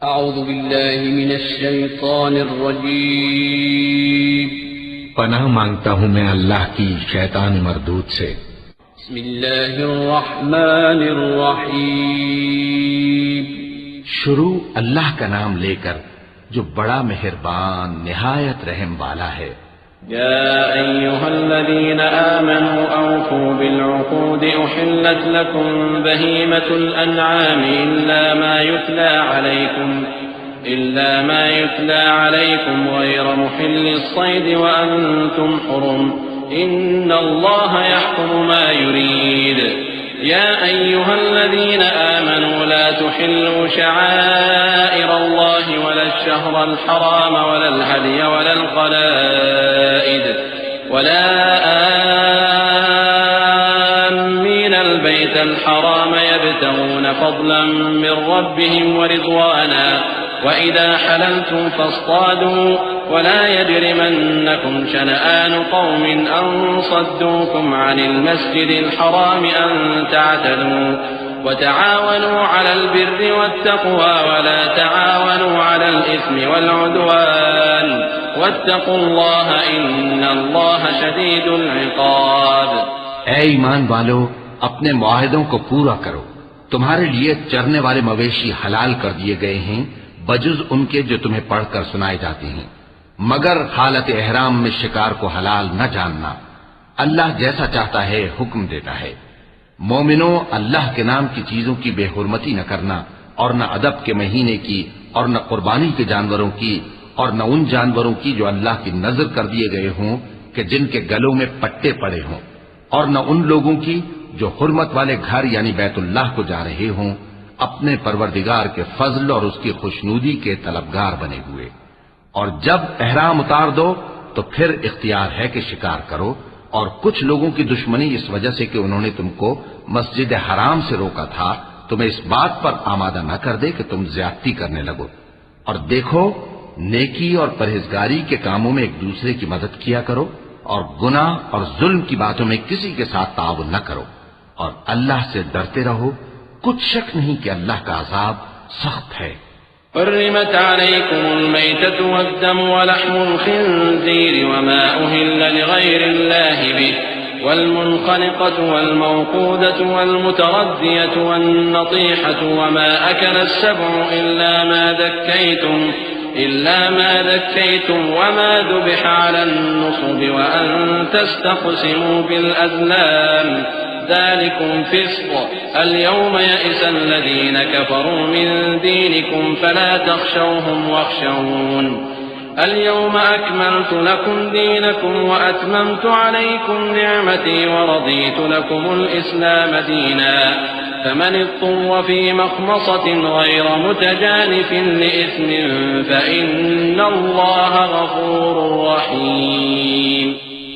अऊज़ु बिल्लाहि मिनश शैतानिर रजीम। पनाह मांगता हूँ मैं अल्लाह की शैतान मरदूद से। बिस्मिल्लाहिर रहमानिर रहीम। शुरू अल्लाह का नाम लेकर जो बड़ा मेहरबान निहायत रहम वाला है। या अय्युहल्लज़ीना आमनू औफू बिल-उक़ूद उहिल्लत लकुम बहीमतुल अन्आम इल्ला मा युत्ला अलैकुम गैर मुहिल्लिस सैद व अंतुम हुरुम इन्नल्लाहा यहकुमु मा युरीद। या अय्युहल्लज़ीना आमनू ला तुहिल्लू शआइरल्लाहि वलश-शहरल हराम वलल हदिय वलल क़लाइद वला आम्मीनल बैतल हराम यब्तगून फ़ज़लन मिन रब्बिहिम व रिज़वाना वइज़ा हलल्तुम फ़ास्तादू वला यजरिमन्नकुम शनआनु क़ौमिन अन सद्दूकुम अनिल मस्जिदिल हराम अन तअतदू वतआवनू अलल बिर्रि वत्तक़वा वला तआवनू अलल इस्मि वल उद्वान वत्तक़ुल्लाहा इन्नल्लाहा शदीदुल इक़ाब। ऐ ईमान वालो, अपने मुआहिदों को पूरा करो। तुम्हारे लिए चरने वाले मवेशी हलाल कर दिए गए हैं बजुज उनके जो तुम्हें पढ़कर सुनाए जाते हैं, मगर हालत एहराम में शिकार को हलाल न जानना। अल्लाह जैसा चाहता है हुक्म देता है। मोमिनो, अल्लाह के नाम की चीजों की बेहुरमती न करना, और न अदब के महीने की, और न कुर्बानी के जानवरों की, और न उन जानवरों की जो अल्लाह की नजर कर दिए गए हों कि जिनके गलों में पट्टे पड़े हों, और न उन लोगों की जो हुर्मत वाले घर यानी बैतुल्लाह को जा रहे हों, अपने परवरदिगार के फजल और उसकी खुशनूदी के तलबगार बने हुए। और जब एहराम उतार दो तो फिर इख्तियार है कि शिकार करो। और कुछ लोगों की दुश्मनी इस वजह से कि उन्होंने तुमको मस्जिद हराम से रोका था, तुम्हें इस बात पर आमादा न कर दे कि तुम ज्यादती करने लगो। और देखो, नेकी और परहेजगारी के कामों में एक दूसरे की मदद किया करो, और गुनाह और जुल्म की बातों में किसी के साथ ताउन न करो, और अल्लाह से डरते रहो। कुछ शक नहीं कि अल्लाह का अजाब सख्त है। हुर्रिमत अलैकुमुल मैततु वद्दमु वलहमुल खिंज़ीर वमा उहिल्ल लिगैरिल्लाहि बिहि वल्मुनख़निक़तु वल्मौक़ूदतु वल्मुतरद्दियतु वन्नतीहतु वमा अकलस्सबउ इल्ला मा दक्कैतुम वमा ज़ुबिह अलन्नुसुब व अन तस्तक़सिमू बिल-अज़लाम ذلكم فسق اليوم يئس الذين كفروا من دينكم فلا تخشوهم واخشون اليوم أكملت لكم دينكم وأتممت عليكم نعمتي ورضيت لكم الإسلام دينا فمن اضطر في مخمصة غير متجانف لإثم فإن الله غفور رحيم।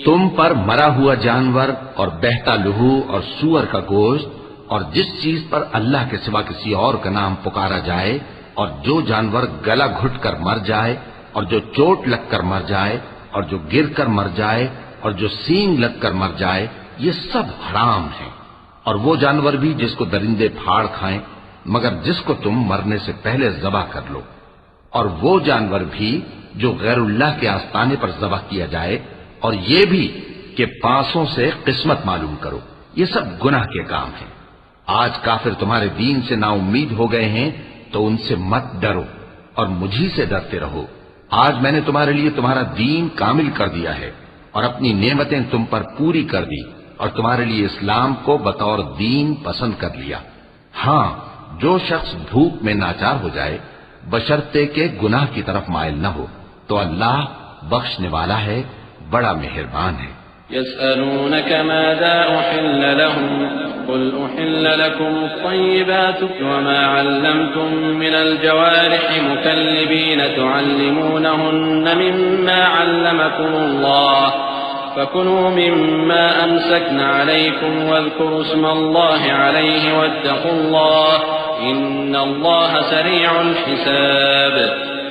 तुम पर मरा हुआ जानवर और बहता लहू और सूअर का गोश्त और जिस चीज पर अल्लाह के सिवा किसी और का नाम पुकारा जाए, और जो जानवर गला घुट कर मर जाए, और जो चोट लगकर मर जाए, और जो गिर कर मर जाए, और जो सींग लगकर मर जाए, ये सब हराम है। और वो जानवर भी जिसको दरिंदे फाड़ खाएं, मगर जिसको तुम मरने से पहले ज़बह कर लो। और वो जानवर भी जो गैरुल्लाह के आस्ताने पर ज़बह किया जाए, और ये भी कि पासों से किस्मत मालूम करो। ये सब गुनाह के काम हैं। आज काफिर तुम्हारे दीन से नाउम्मीद हो गए हैं, तो उनसे मत डरो और मुझी से डरते रहो। आज मैंने तुम्हारे लिए तुम्हारा दीन कामिल कर दिया है और अपनी नेमतें तुम पर पूरी कर दी, और तुम्हारे लिए इस्लाम को बतौर दीन पसंद कर लिया। हाँ, जो शख्स भूख में नाचार हो जाए, बशर्ते के गुनाह की तरफ माइल न हो, तो अल्लाह बख्शने वाला है, बड़ा मेहरबान है। यसअलूनक माज़ा उहिल्ल लहुम कुल उहिल्ल लकुमुत-तय्यिबातु वमा अल्लमतुम मिनल जवारिहि मुकल्लिबीन तुअल्लिमूनहुन्ना मिम्मा अल्लमकुमुल्लाह फकुलू मिम्मा अमसकना अलैकुम वज़कुरू इस्मल्लाहि अलैहि वत्तक़ुल्लाह इन्नल्लाहा सरीउल हिसाब।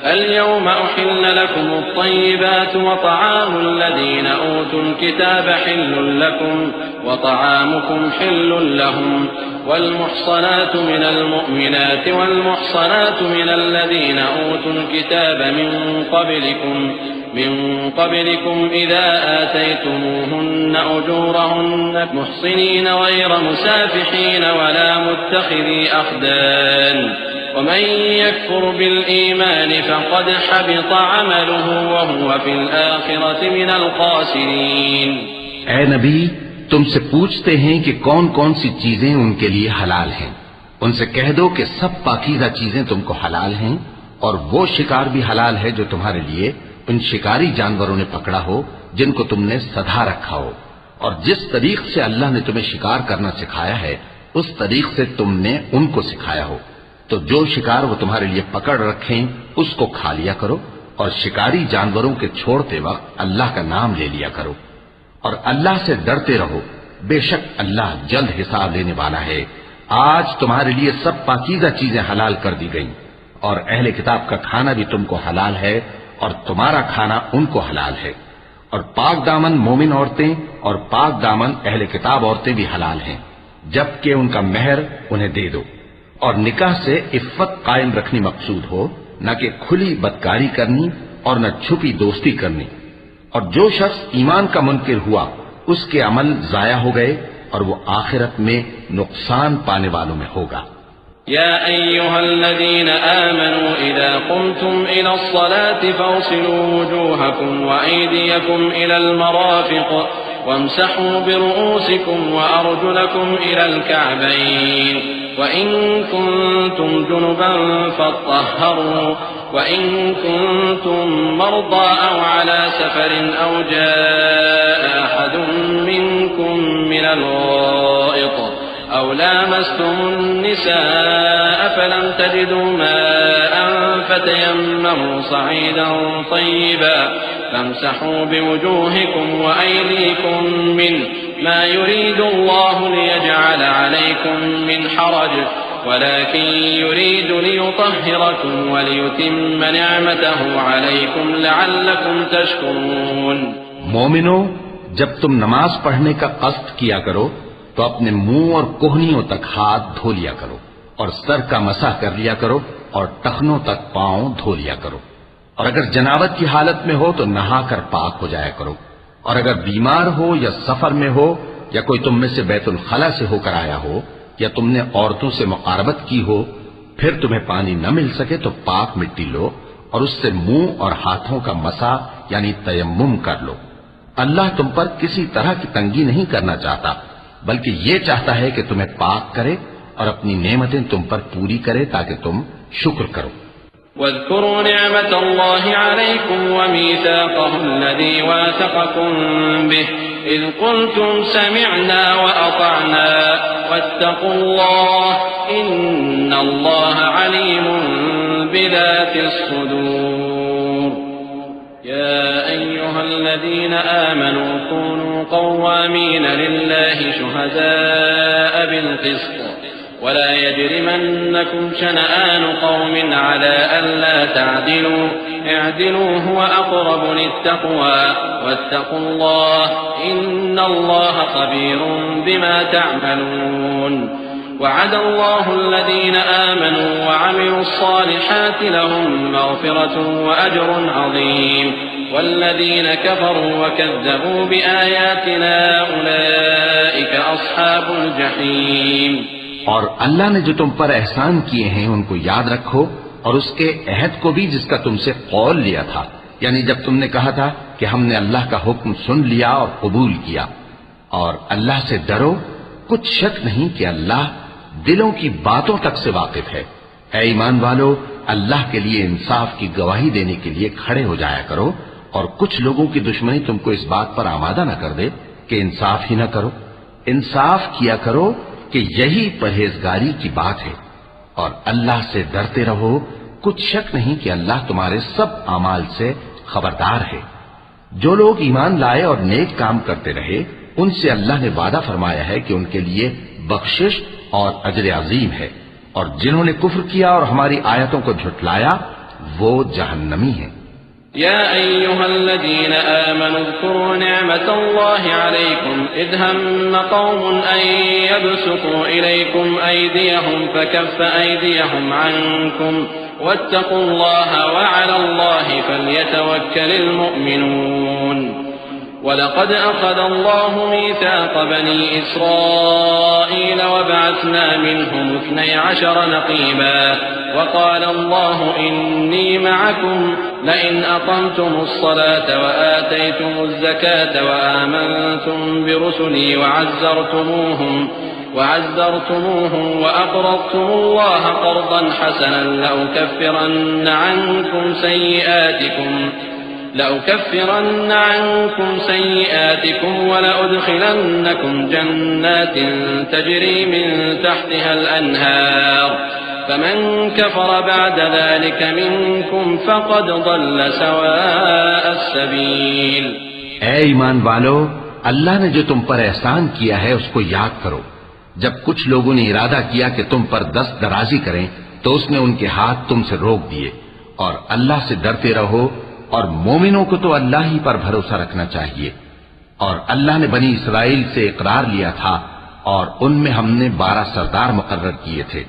اليوم أحل لكم الطيبات وطعام الذين أوتوا الكتاب حل لكم وطعامكم حل لهم والمحصنات من المؤمنات والمحصنات من الذين أوتوا الكتاب من قبلكم إذا آتيتموهن أجورهن محصنين غير مسافحين ولا متخذي أخدان ومن يكفر بالإيمان فقد حبط عمله وهو في الآخرة من الخاسرين. ऐ नबी, तुमसे पूछते हैं कि कौन कौन सी चीजें उनके लिए हलाल हैं। उनसे कह दो कि सब पाकीज़ा चीजें तुमको हलाल हैं और वो शिकार भी हलाल है जो तुम्हारे लिए उन शिकारी जानवरों ने पकड़ा हो जिनको तुमने सधा रखा हो, और जिस तरीक से अल्लाह ने तुम्हें शिकार करना सिखाया है उस तरीक से तुमने उनको सिखाया हो। तो जो शिकार वो तुम्हारे लिए पकड़ रखें उसको खा लिया करो, और शिकारी जानवरों के छोड़ते वक्त अल्लाह का नाम ले लिया करो, और अल्लाह से डरते रहो, बेशक अल्लाह जल्द हिसाब लेने वाला है। आज तुम्हारे लिए सब पाकीज़ा चीजें हलाल कर दी गई, और अहले किताब का खाना भी तुमको हलाल है और तुम्हारा खाना उनको हलाल है, और पाक दामन मोमिन औरतें और पाक दामन अहले किताब औरतें भी हलाल हैं, जबकि उनका मेहर उन्हें दे दो। और निकाह से इफ्फत कायम रखनी मकसूद हो, न कि खुली बदकारी करनी और न छुपी दोस्ती करनी। और जो शख्स ईमान का मुनकिर हुआ उसके अमल जाया हो गए और वो आखिरत में नुकसान पाने वालों में होगा। या अय्युहल्लज़ीना आमनू इज़ा कुमतुम इलस्सलाति फग़सिलू वुजूहकुम व अयदियकुम इलल मराफ़िक़ वम्सहू बिरुऊसिकुम व अर्जुलकुम इलल कअबैन व इन कुंतुम जुनुबन फत्तहरू व इन कुंतुम मर्दा औ अला सफरिन औ जाअ अहदुम मिनकुम मिनल गाइत أو لامستم النساء فلم تجدوا ماء فتيمموا صعيدا طيبا فامسحوا بوجوهكم وأيديكم منه ما يريد الله ليجعل عليكم من حرج ولكن يريد ليطهركم وليتم نعمته عليكم لعلكم تشكرون. मोमिनो, जब तुम नमाज पढ़ने का कस्द किया करो तो अपने मुंह और कोहनियों तक हाथ धो लिया करो और सर का मसाह कर लिया करो और टखनों तक पांव धो लिया करो, और अगर जनाबत की हालत में हो तो नहाकर पाक हो जाया करो, और अगर बीमार हो या सफर में हो या कोई तुम में से बैतुल खला से होकर आया हो या तुमने औरतों से मुकारबत की हो, फिर तुम्हें पानी न मिल सके तो पाक मिट्टी लो और उससे मुंह और हाथों का मसा यानी तयम्मुम कर लो। अल्लाह तुम पर किसी तरह की तंगी नहीं करना चाहता, बल्कि ये चाहता है कि तुम्हें पाक करे और अपनी नेमतें तुम पर पूरी करे ताकि तुम शुक्र करो। वज़्कुरू निअमतल्लाहि अलैकुम व मीसाक़हु अल्लज़ी वासक़कुम बिहि इज़ क़ुल्तुम समिअना व अतअना वत्तक़ुल्लाह इन्नल्लाह अलीमुन बिज़ातिस सुदूर. या अय्युहल्लज़ीना आमनू कूनू قوامين لله شهداء بالقسط ولا يجرمنكم شنآن قوم على ألا تعدلوا اعدلوا هو أقرب للتقوى واتقوا الله إن الله خبير بما تعملون. وعد الله الذين آمنوا وعملوا الصالحات لهم مغفرة وأجر عظيم والذين كفروا وكذبوا بآياتنا أولئك أصحاب الجحيم. और अल्लाह ने जो तुम पर एहसान किए हैं उनको याद रखो और उसके अहद को भी जिसका तुमसे कौल लिया था, यानी जब तुमने कहा था कि हमने अल्लाह का हुक्म सुन लिया और कबूल किया। और अल्लाह से डरो, कुछ शक नहीं कि अल्लाह दिलों की बातों तक से वाकिफ है। ऐ ईमान वालो, अल्लाह के लिए इंसाफ की गवाही देने के लिए खड़े हो जाया करो, और कुछ लोगों की दुश्मनी तुमको इस बात पर आमादा न कर दे कि इंसाफ ही न करो। इंसाफ किया करो कि यही परहेजगारी की बात है, और अल्लाह से डरते रहो, कुछ शक नहीं कि अल्लाह तुम्हारे सब अमाल से खबरदार है। जो लोग ईमान लाए और नेक काम करते रहे उनसे अल्लाह ने वादा फरमाया है कि उनके लिए बख्शिश और अजर अजीम है, और जिन्होंने कुफ्र किया और हमारी आयतों को झुटलाया वो जहन्नमी है। या अय्युहल्लज़ीन आमनू ज़्कुरू निअमतल्लाहि अलैकुम इज़ हम्म क़ौमुन अन यबसुतू इलैकुम अयदियहुम फकफ्फ अयदियहुम अन्कुम वत्तक़ुल्लाह वअलल्लाहि फल्यतवक्कलिल मुअमिनून। वलक़द अख़ज़ अल्लाहु मीसाक़ बनी इस्राईल वबअस्ना मिनहुम 12 नक़ीबा वक़ाल अल्लाहु इन्नी मअकुम लइन अक़मतुमुस सलात वआतयतुमुज़ ज़कात वआमनतुम बिरुसुली वअज़्ज़रतुमूहुम वअक़रज़तुमुल्लाह क़र्ज़न हसनन لأكفرن عنكم سيئاتكم ولأدخلنكم جنات تجري من تحتها الأنهار فمن كفر بعد ذلك منكم فقد ضل سواء السبيل। ऐ ईमान वालो, अल्लाह ने जो तुम पर एहसान किया है उसको याद करो। जब कुछ लोगों ने इरादा किया कि तुम पर दस्त दराजी करें तो उसने उनके हाथ तुमसे रोक दिए। और अल्लाह से डरते रहो और मोमिनों को तो अल्लाह ही पर भरोसा रखना चाहिए। और अल्लाह ने बनी इसराइल से इकरार लिया था और उनमें हमने 12 सरदार मुकर्रर किए थे।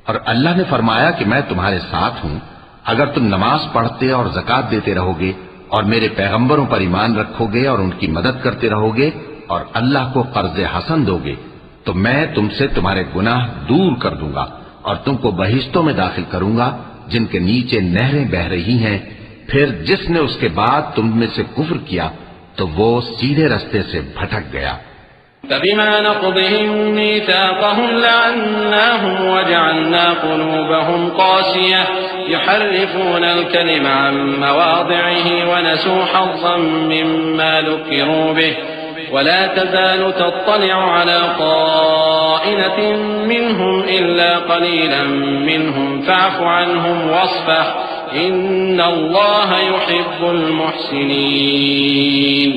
और अल्लाह ने फरमाया कि मैं तुम्हारे साथ हूं अगर तुम नमाज पढ़ते और ज़कात देते रहोगे और मेरे पैगंबरों पर ईमान रखोगे और उनकी मदद करते रहोगे और अल्लाह को कर्ज हसन दोगे तो मैं तुमसे तुम्हारे गुनाह दूर कर दूंगा और तुमको बहिश्तों में दाखिल करूंगा जिनके नीचे नहरें बह रही हैं। फिर जिसने उसके बाद तुम में से कुफ्र किया तो वो सीधे रास्ते से भटक गया। فبما نقضهم ميثاقهم لعناهم وجعلنا قلوبهم قاسية يحرفون الكلم عن مواضعه ونسوا حظا مما ذكروا به ولا تزال تطلع على طائنة منهم إلا قليلا منهم فاعف عنهم واصفح إن الله يحب المحسنين।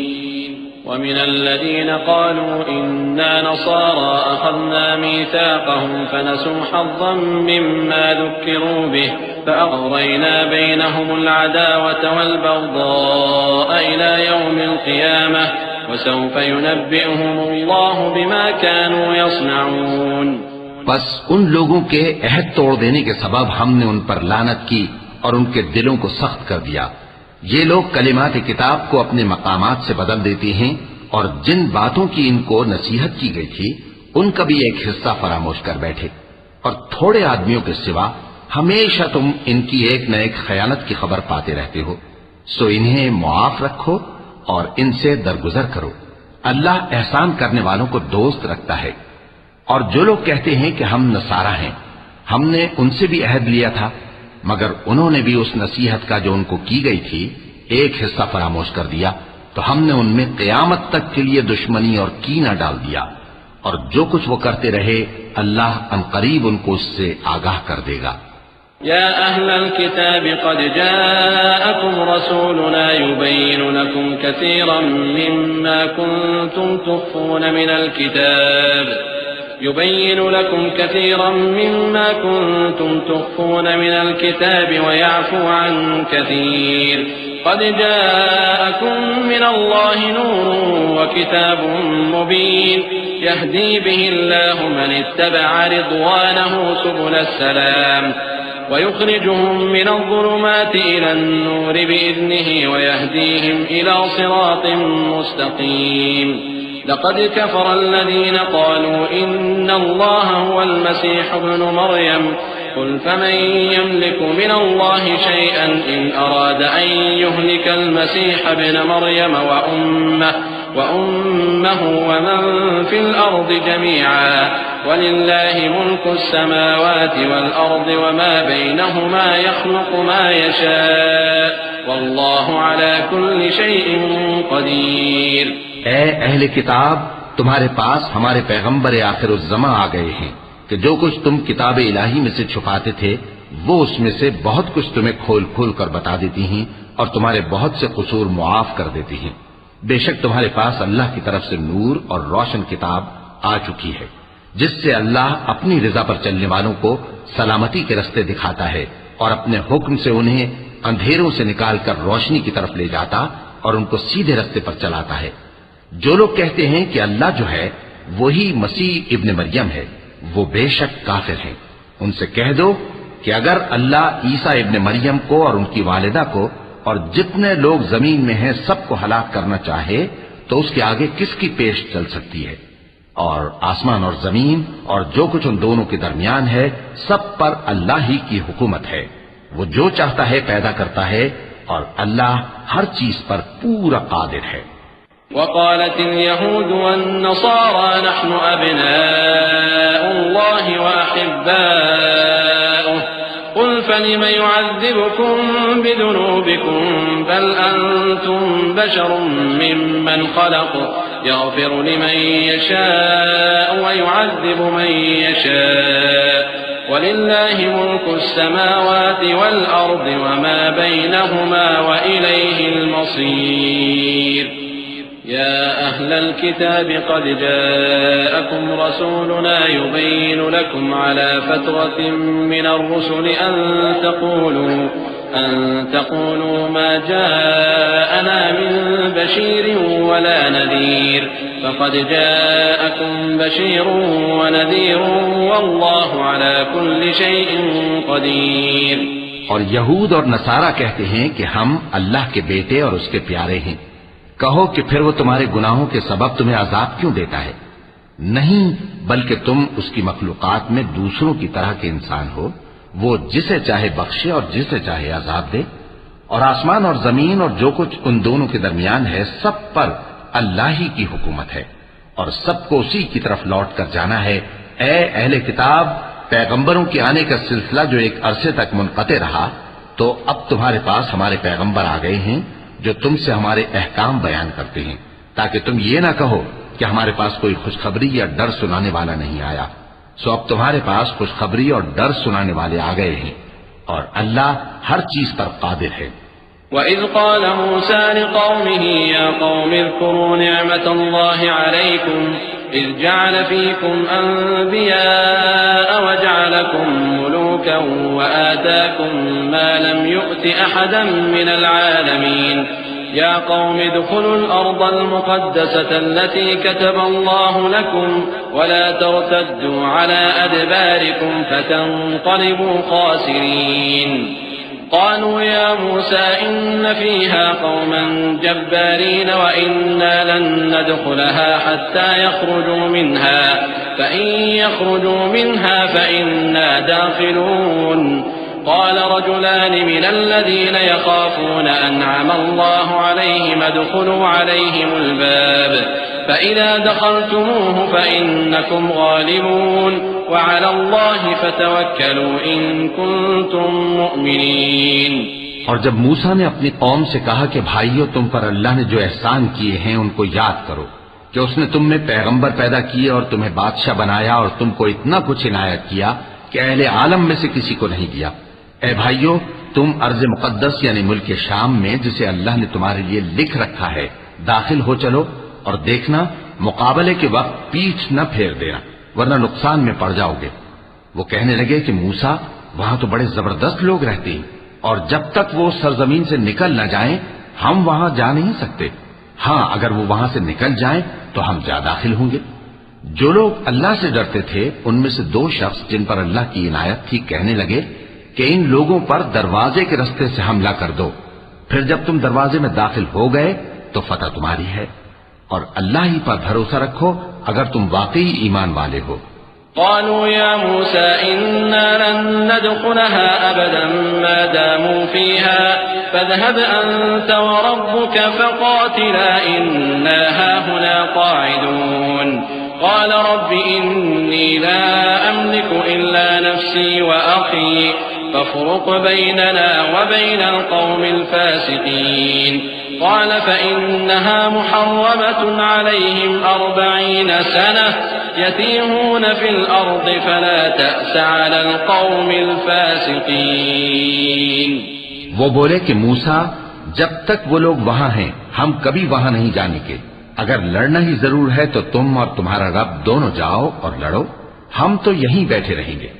ومن الذين قالوا إنا نصارى أخذنا ميثاقهم فنسوا حظا مما ذكروا به فأغرينا بينهم العداوة والبغضاء إلى يوم القيامة وسوف ينبئهم الله بما كانوا يصنعون। बस उन लोगों के अहद तोड़ देने के सबब हमने उन पर लानत की और उनके दिलों को सख्त कर दिया। ये लोग कलिमात किताब को अपने मकामात से बदल देते हैं और जिन बातों की इनको नसीहत की गई थी उनका भी एक हिस्सा फरामोश कर बैठे। और थोड़े आदमियों के सिवा हमेशा तुम इनकी एक न एक खयानत की खबर पाते रहते हो। सो इन्हें मुआफ रखो और इनसे दरगुजर करो। अल्लाह एहसान करने वालों को दोस्त रखता है। और जो लोग कहते हैं कि हम नसारा हैं, हमने उनसे भी अहद लिया था मगर उन्होंने भी उस नसीहत का जो उनको की गई थी एक हिस्सा फरामोश कर दिया तो हमने उनमें क़यामत तक के लिए दुश्मनी और कीना डाल दिया। और जो कुछ वो करते रहे अल्लाह अनकरीब उनको उससे आगाह कर देगा। या अहलल किताब क़द जाअकुम रसूलुना युबय्यिनु लकुम कसीरन मिम्मा कुंतुम तुख़्फ़ून मिनल किताब يبين لكم كثيرا مما كنتم تخفون من الكتاب ويعفو عن كثير قد جاءكم من الله نور وكتاب مبين يهدي به الله من اتبع رضوانه سبل السلام ويخرجهم من الظلمات إلى النور بإذنه ويهديهم إلى صراط مستقيم لقد كفر الذين قالوا إن الله هو المسيح ابن مريم قل فمن يملك من الله شيئا إن أراد أن يهلك المسيح ابن مريم وأمه ومن في الأرض جميعا ولله ملك السماوات والأرض وما بينهما يخلق ما يشاء والله على كل شيء قدير। ऐ अहले किताब, तुम्हारे पास हमारे पैगंबर आखिरुज़्ज़मा आ गए हैं कि जो कुछ तुम किताब इलाही में से छुपाते थे वो उसमें से बहुत कुछ तुम्हें खोल खोल कर बता देती हैं और तुम्हारे बहुत से कसूर मुआफ कर देती हैं। बेशक तुम्हारे पास अल्लाह की तरफ से नूर और रोशन किताब आ चुकी है जिससे अल्लाह अपनी रजा पर चलने वालों को सलामती के रास्ते दिखाता है और अपने हुक्म से उन्हें अंधेरों से निकालकर रोशनी की तरफ ले जाता और उनको सीधे रास्ते पर चलाता है। जो लोग कहते हैं कि अल्लाह जो है वही मसीह इब्ने मरियम है, वो बेशक काफिर हैं। उनसे कह दो कि अगर अल्लाह ईसा इब्ने मरियम को और उनकी वालिदा को और जितने लोग जमीन में हैं सबको हलाक करना चाहे तो उसके आगे किसकी पेश चल सकती है। और आसमान और जमीन और जो कुछ उन दोनों के दरमियान है सब पर अल्लाह ही की हुकूमत है। वो जो चाहता है पैदा करता है और अल्लाह हर चीज पर पूरा कादिर है। वक़ालत अल-यहूद वन-नसारा नहनु अब्नाउल्लाहि व अहिब्बाउहु क़ुल फलिम युअज़्ज़िबुकुम बिदुनूबिकुम बल अंतुम बशरुम मिम्मन ख़लक़ यग़फ़िरु लिमन यशाअ व युअज़्ज़िबु मन यशाअ वलिल्लाहि मुल्कुस समावाति वल अर्दि वमा बैनहुमा व इलैहिल मसीर। या अहलल किताब क़द जाअकुम रसूलुना युबय्यिनु लकुम अला फ़त्रतिन मिनर रुसुलि अन तक़ूलू मा जाअना मिन बशीरिन वला नज़ीर फ़क़द जाअकुम बशीरुन व नज़ीरुन वल्लाहु अला कुल्लि शैइन क़दीर। और यहूद और नसारा कहते हैं कि हम अल्लाह के बेटे और उसके प्यारे हैं। कहो कि फिर वो तुम्हारे गुनाहों के सबब तुम्हें अजाब क्यों देता है? नहीं, बल्कि तुम उसकी मखलूकात में दूसरों की तरह के इंसान हो। वो जिसे चाहे बख्शे और जिसे चाहे अजाब दे। और आसमान और जमीन और जो कुछ उन दोनों के दरमियान है सब पर अल्लाह ही की हुकूमत है और सबको उसी की तरफ लौट कर जाना है। ए अहले किताब, पैगंबरों के आने का सिलसिला जो एक अरसे तक मुनक़ते रहा, तो अब तुम्हारे पास हमारे पैगंबर आ गए हैं जो तुमसे हमारे अहकाम बयान करते हैं, ताकि तुम ये ना कहो कि हमारे पास कोई खुशखबरी या डर सुनाने वाला नहीं आया। सो अब तुम्हारे पास खुशखबरी और डर सुनाने वाले आ गए हैं और अल्लाह हर चीज पर कादिर है। वइज़ क़ाल मूसा लिक़ौमिही या क़ौमि इज़्कुरू निअमतल्लाहि अलैकुम इज़ जअल फ़ीकुम अन्बियाअ व जअलकुम मुलूकन व आताकुम मा लम युअति अहदन मिनल आलमीन या क़ौमि इद्ख़ुलुल अर्दल मुक़द्दसत अल्लती कतबल्लाहु लकुम व ला तर्तद्दू अला अदबारिकुम फतन्क़लिबू ख़ासिरीन। قالوا يا موسى إن فيها قوما جبارين وإنا لن ندخلها حتى يخرجوا منها فإن يخرجوا منها فإنا داخلون قال رجلان من الذين يخافون أنعم الله عليهم ادخلوا عليهم الباب فإذا دخلتموه فإنكم غالبون وعلى الله فتوكلوا إن كنتم مؤمنين। और जब मूसा ने अपनी कौम से कहा कि भाइयों, तुम पर अल्लाह ने जो एहसान किए हैं उनको याद करो कि उसने तुम में पैगंबर पैदा किए और तुम्हें बादशाह बनाया और तुमको इतना कुछ इनायत किया कि अहले आलम में से किसी को नहीं दिया। ए भाइयों, तुम अर्ज मुकद्दस यानी मुल्क शाम में, जिसे अल्लाह ने तुम्हारे लिए लिख रखा है, दाखिल हो चलो और देखना मुकाबले के वक्त पीठ न फेर देना, वरना नुकसान में पड़ जाओगे। वो कहने लगे कि मूसा, वहां तो बड़े जबरदस्त लोग रहते हैं और जब तक वो सरजमीन से निकल न जाएं हम वहां जा नहीं सकते। हाँ, अगर वो वहां से निकल जाएं तो हम जा दाखिल होंगे। जो लोग अल्लाह से डरते थे उनमें से दो शख्स जिन पर अल्लाह की इनायत थी कहने लगे कि इन लोगों पर दरवाजे के रास्ते से हमला कर दो, फिर जब तुम दरवाजे में दाखिल हो गए तो फतह तुम्हारी है और अल्लाह ही पर भरोसा रखो अगर तुम वाकई ईमान वाले हो। قالوا يا موسى إنا لن ندخلها أبدا ما داموا فيها فاذهب أنت وربك فقاتلا إنا هاهنا قاعدون قال رب إني لا أملك إلا نفسي وأخي فافرق بيننا وبين القوم الفاسقين قال فإنها محرمة عليهم 40 سنة يتيهون في الأرض فلا تأس على القوم الفاسقين। वो बोले कि मूसा, जब तक वो लोग वहां हैं हम कभी वहां नहीं जाने के। अगर लड़ना ही जरूर है तो तुम और तुम्हारा रब दोनों जाओ और लड़ो, हम तो यहीं बैठे रहेंगे।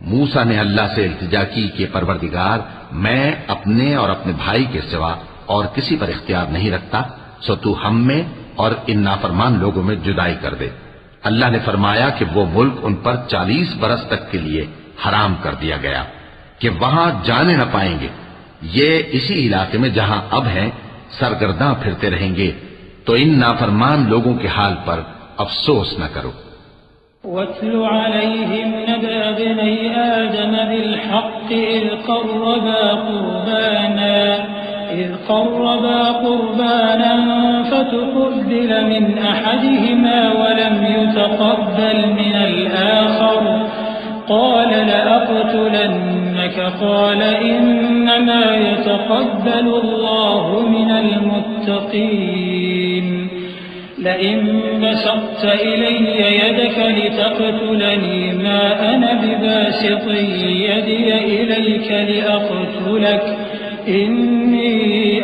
मूसा ने अल्लाह से इल्तिजा की कि परवरदिगार, मैं अपने और अपने भाई के सिवा और किसी पर इख्तियार नहीं रखता, सो तू हम में और इन नाफरमान लोगों में जुदाई कर दे। अल्लाह ने फरमाया कि वो मुल्क उन पर 40 बरस तक के लिए हराम कर दिया गया कि वहां जाने न पाएंगे। ये इसी इलाके में जहां अब हैं सरगर्दां फिरते रहेंगे, तो इन नाफरमान लोगों के हाल पर अफसोस न करो। वत्लु अलैहिम नबअ बनी आदम बिलहक़ इज़ क़र्रबा क़ुरबानन फ़तुक़ुब्बिल मिन अहदिहिमा वलम युतक़ब्बल मिनल आख़र क़ाल लअक़्तुलन्नक क़ाल इन्नमा यतक़ब्बलुल्लाहु मिनल मुत्तक़ीन लइन बसत्त इलय्य यदक लितक़्तुलनी मा अना बिबासिति यदिय इलैक लिअक़्तुलक इन्नी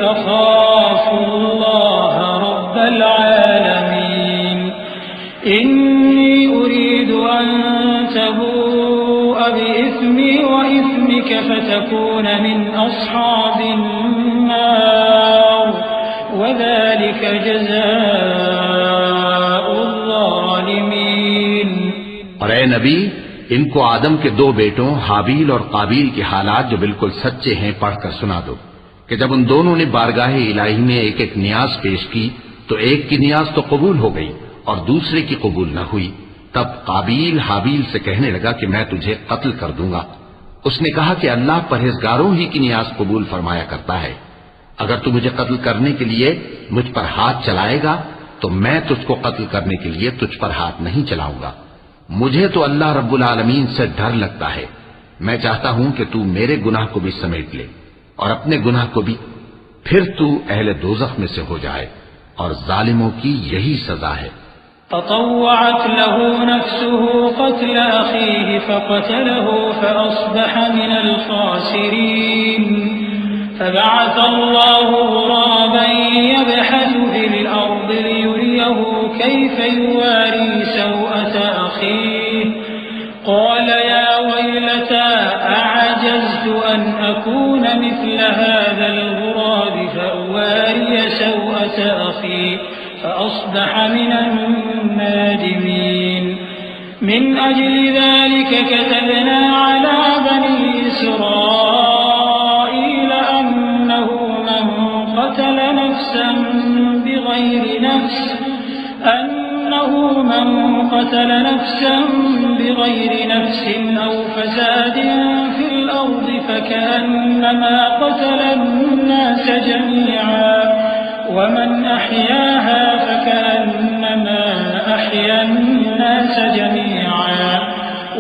अख़ाफ़ुल्लाह रब्बल आलमीन इन्नी उरीदु अन तबूअ बिइस्मी व इस्मिक फतकून मिन अस्हाबिन नार वज़ालिक जज़ाउल ज़ालिमीन। और ए नबी, इनको आदम के 2 बेटों हाबील और काबील के हालात जो बिल्कुल सच्चे हैं पढ़कर सुना दो कि जब उन दोनों ने बारगाह इलाही में एक एक नियाज पेश की तो एक की नियाज तो कबूल हो गई और दूसरे की कबूल न हुई। तब काबील हाबील से कहने लगा कि मैं तुझे कत्ल कर दूंगा। उसने कहा कि अल्लाह परहेजगारों ही की नियाज कबूल फरमाया करता है। अगर तू मुझे कत्ल करने के लिए मुझ पर हाथ चलाएगा तो मैं तुझको कत्ल करने के लिए तुझ पर हाथ नहीं चलाऊंगा। मुझे तो अल्लाह रब्बुल आलमीन से डर लगता है। मैं चाहता हूं कि तू मेरे गुनाह को भी समेट ले और अपने गुनाह को भी, फिर तू अहले दोज़ख में से हो जाए, और जालिमों की यही सजा है। ततव्वअत लहू नफ्सुहु क़त्ल अख़ीहि फ़क़तलहु फ़अस्बह मिनल ख़ासिरीन फ़बअथ अल्लाहु ग़ुराबन यबहथु फ़िल अर्दि लियुरियहु कैफ़ युवारी सौअत अख़ीहि क़ाल या वैलता अअजज़्तु अन अकून मिस्ल हाज़ल ग़ुराब फ़अवारिय सौअत अख़ी फ़अस्बह मिनन नादिमीन। मिन अजलि ज़ालिक कतबना अला बनी इस्राईल अन्नहु मन क़तल नफ्सन बिग़ैरि नफ्स औ फ़साद फ़िल अर्ज़ फ़कअन्नमा क़तल अन्नास जमीअन वमन अहयाहा फ़कअन्नमा अहया अन्नास जमीअन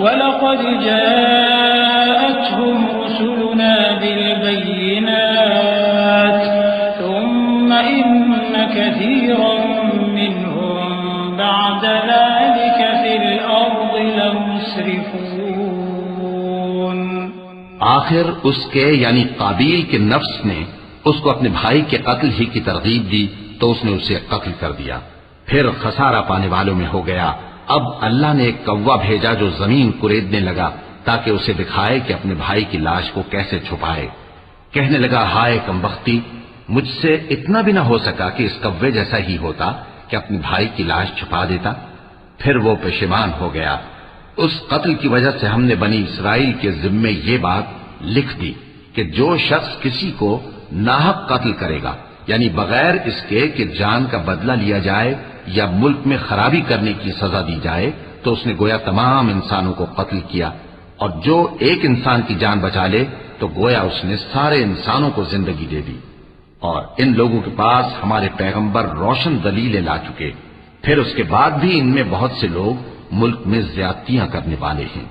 वलक़द जाअतहुम रुसुलुना बिलबय्यिनात थुम्म इन्न कसीरन मिनहुम बअद ज़ालिक फ़िल अर्ज़ लमुस्रिफ़ून। आखिर उसके यानी काबील के नफ्स ने उसको अपने भाई के कत्ल ही की तरगीब दी तो उसने उसे कत्ल कर दिया। फिर खसारा पाने वालों में हो गया। अब अल्लाह ने एक कौवा भेजा जो जमीन कुरेदने लगा ताकि उसे दिखाए कि अपने भाई की लाश को कैसे छुपाए। कहने लगा, हाय कमबख्ती, मुझसे इतना भी न हो सका कि इस कौवे जैसा ही होता कि अपने भाई की लाश छुपा देता। फिर वो पेशेमान हो गया। उस कत्ल की वजह से हमने बनी इसराइल के जिम्मे ये बात लिख दी कि जो शख्स किसी को नाहक कत्ल करेगा, यानी बगैर इसके कि जान का बदला लिया जाए या मुल्क में खराबी करने की सजा दी जाए, तो उसने गोया तमाम इंसानों को कत्ल किया, और जो एक इंसान की जान बचा ले तो गोया उसने सारे इंसानों को जिंदगी दे दी। और इन लोगों के पास हमारे पैगंबर रोशन दलीलें ला चुके, फिर उसके बाद भी इनमें बहुत से लोग मुल्क में ज्यादतियां करने वाले हैं।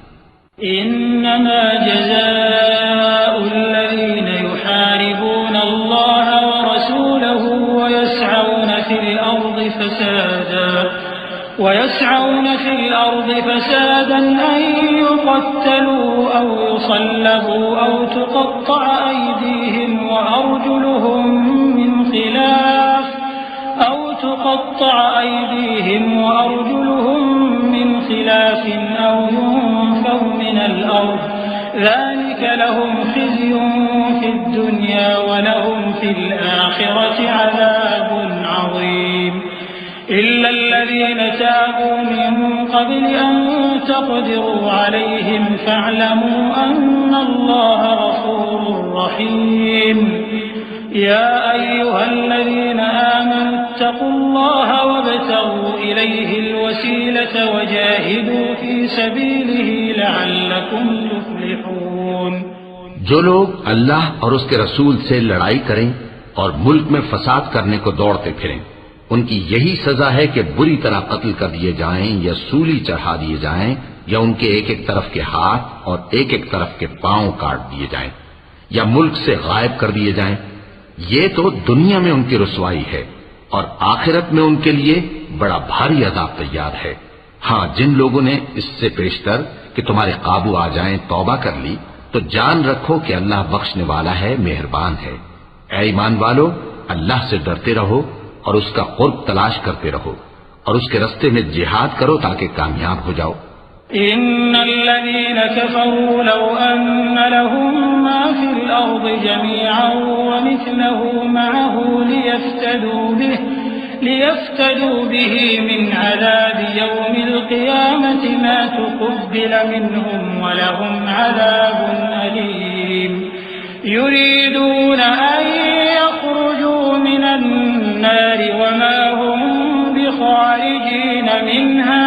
इन्नमा जज़ाउल्लज़ीन युहारिबून अल्लाह व रसूलहु व यसअऊन फिल अर्ज़ि फसादन अन युक़त्तलू औ युसल्लबू औ तुक़त्तअ अयदीहिम व अर्जुलुहुम मिन खिलाफ औ युनफ़ौ मिनल अर्ज़ ذلك لهم خزي في الدنيا ولهم في الآخرة عذاب عظيم إلا الذين تابوا من قبل أن تقدروا عليهم فاعلموا أن الله غفور رحيم يا أيها الذين آمنوا اتقوا الله وابتغوا إليه الوسيلة وجاهدوا في سبيله لعلكم تفلحون। जो लोग अल्लाह और उसके रसूल से लड़ाई करें और मुल्क में फसाद करने को दौड़ते फिरें, उनकी यही सजा है कि बुरी तरह कत्ल कर दिए जाएं या सूली चढ़ा दिए जाएं या उनके एक एक तरफ के हाथ और एक एक तरफ के पांव काट दिए जाएं या मुल्क से गायब कर दिए जाएं। ये तो दुनिया में उनकी रुसवाई है और आखिरत में उनके लिए बड़ा भारी अजाब तैयार है। हाँ, जिन लोगों ने इससे पेशतर कि तुम्हारे काबू आ जाएं तौबा कर ली, तो जान रखो कि अल्लाह बख्शने वाला है, मेहरबान है। ऐ ईमान वालो, अल्लाह से डरते रहो और उसका कुर्ब तलाश करते रहो और उसके रास्ते में जिहाद करो ताकि कामयाब हो जाओ। इन्नल्लज़ीन कफ़रू लौ अन्न लहुम मा फिल अर्ज़ि जमीअन व मिस्लहु मअहु लियफ्तदू बिही मिन अज़ाबि यौमिल क़ियामति मा तुक़ब्बिल मिनहुम व लहुम अज़ाबुन अलीम युरीदून अन यख़रुजू मिनन नारि व मा हुम बिख़ारिजीन मिनहा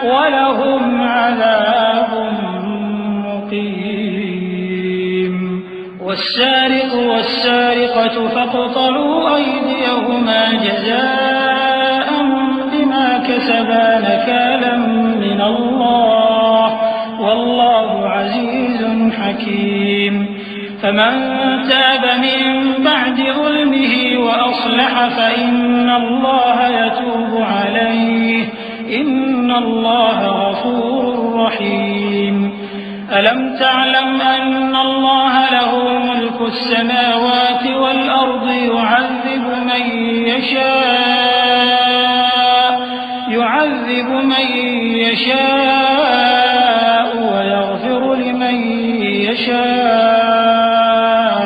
वलहुम अज़ाबुन मुक़ीम। वस्सारिक़ु वस्सारिक़तु फ़क़्तलू अयदियहुमा जज़ाअन बिमा कसबा नकालन मिनल्लाह वल्लाहु अज़ीज़ुन हकीम। فمن تاب من بعد ظلمه وأصلح فإن الله يتوب عليه إن الله غفور رحيم। ألم تعلم أن الله له ملك السماوات والأرض يعذب من يشاء ويغفر لمن يشاء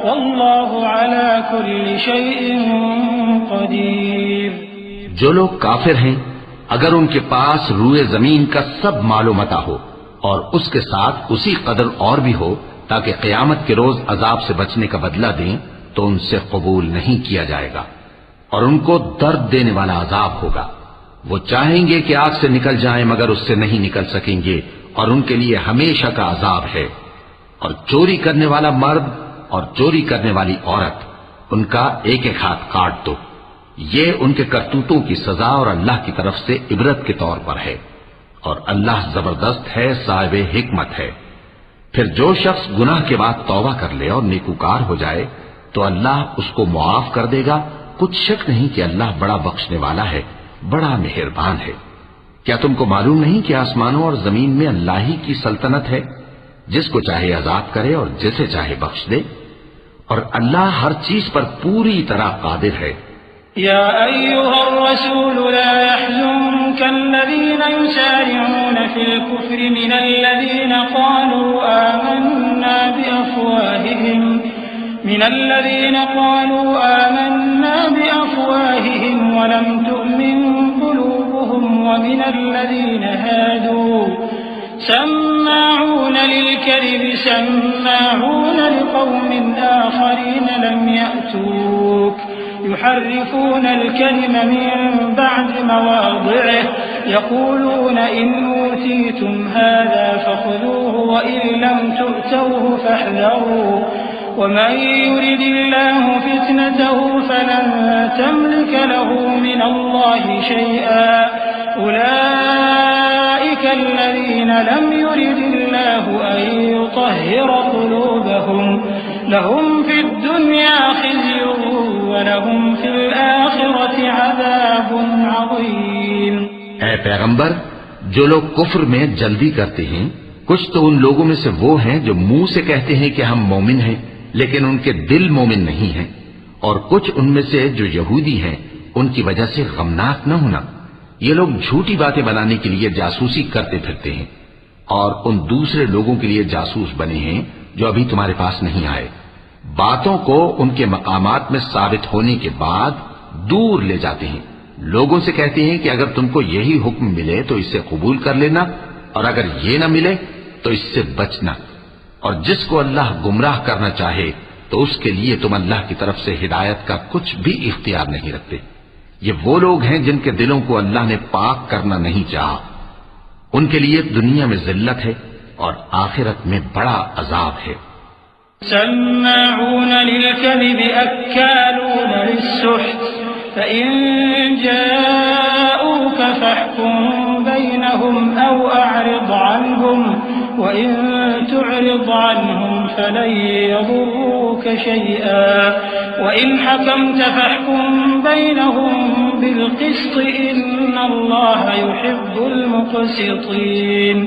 والله على كل شيء قدير। जो लोग काफिर हैं, अगर उनके पास रूए जमीन का सब मालो मता हो और उसके साथ उसी कदर और भी हो ताकि क़यामत के रोज अजाब से बचने का बदला दें, तो उनसे कबूल नहीं किया जाएगा और उनको दर्द देने वाला अजाब होगा। वो चाहेंगे कि आग से निकल जाएं मगर उससे नहीं निकल सकेंगे और उनके लिए हमेशा का अजाब है। और चोरी करने वाला मर्द और चोरी करने वाली औरत, उनका एक एक हाथ काट दो। ये उनके करतूतों की सजा और अल्लाह की तरफ से इबरत के तौर पर है और अल्लाह जबरदस्त है, साहिब हिकमत है। फिर जो शख्स गुनाह के बाद तौबा कर ले और नेकूकार हो जाए तो अल्लाह उसको मुआफ कर देगा। कुछ शक नहीं कि अल्लाह बड़ा बख्शने वाला है, बड़ा मेहरबान है। क्या तुमको मालूम नहीं कि आसमानों और जमीन में अल्लाह ही की सल्तनत है, जिसको चाहे आजाद करे और जिसे चाहे बख्श दे, और अल्लाह हर चीज पर पूरी तरह कादिर है। या अय्युहर रसूल ला यहज़ुनका अल्लज़ीना युसारिऊना फिल कुफ्रि मिनल्लज़ीना क़ालू आमन्ना बिअफ़वाहिहिम वलम तु'मिन क़ुलूबुहुम वमिनल्लज़ीना हादू सम्माऊन लिलकज़िब सम्माऊन लिक़ौमिन आख़रीन लम यअतूक يحرفون الكلم من بعد مواضعه يقولون إن أوتيتم هذا فخذوه وإن لم تؤتوه فاحذروا ومن يرد الله فتنته فلن تملك له من الله شيئا أولئك الذين لم يرد الله أن يطهر قلوبهم لهم في الدنيا خزي ولهم في الآخرة عذاب عظيم। ऐ पैगंबर, जो लोग कुफ्र में जल्दी करते हैं, कुछ तो उन लोगों में से वो हैं जो मुंह से कहते हैं कि हम मोमिन हैं, लेकिन उनके दिल मोमिन नहीं हैं, और कुछ उनमें से जो यहूदी हैं, उनकी वजह से गमनाक न होना। ये लोग झूठी बातें बनाने के लिए जासूसी करते फिरते हैं और उन दूसरे लोगों के लिए जासूस बने हैं जो अभी तुम्हारे पास नहीं आए। बातों को उनके मकामात में साबित होने के बाद दूर ले जाते हैं। लोगों से कहते हैं कि अगर तुमको यही हुक्म मिले तो इसे कबूल कर लेना, और अगर ये न मिले तो इससे बचना। और जिसको अल्लाह गुमराह करना चाहे तो उसके लिए तुम अल्लाह की तरफ से हिदायत का कुछ भी इख्तियार नहीं रखते। ये वो लोग हैं जिनके दिलों को अल्लाह ने पाक करना नहीं चाहा। उनके लिए दुनिया में जिल्लत है और आखिरत में बड़ा अजाब है। सम्माऊन लिलकज़िब अक्कालून लिस्सुह्त फ़इन जाऊक फ़हकुम बैनहुम औ अअरिद अन्हुम वइन तुअरिद अन्हुम फ़लन यज़ुर्रूक शैअा वइन हकमत फ़हकुम बैनहुम बिलक़िस्त इन्नल्लाह युहिब्बुल मुक़सितीन।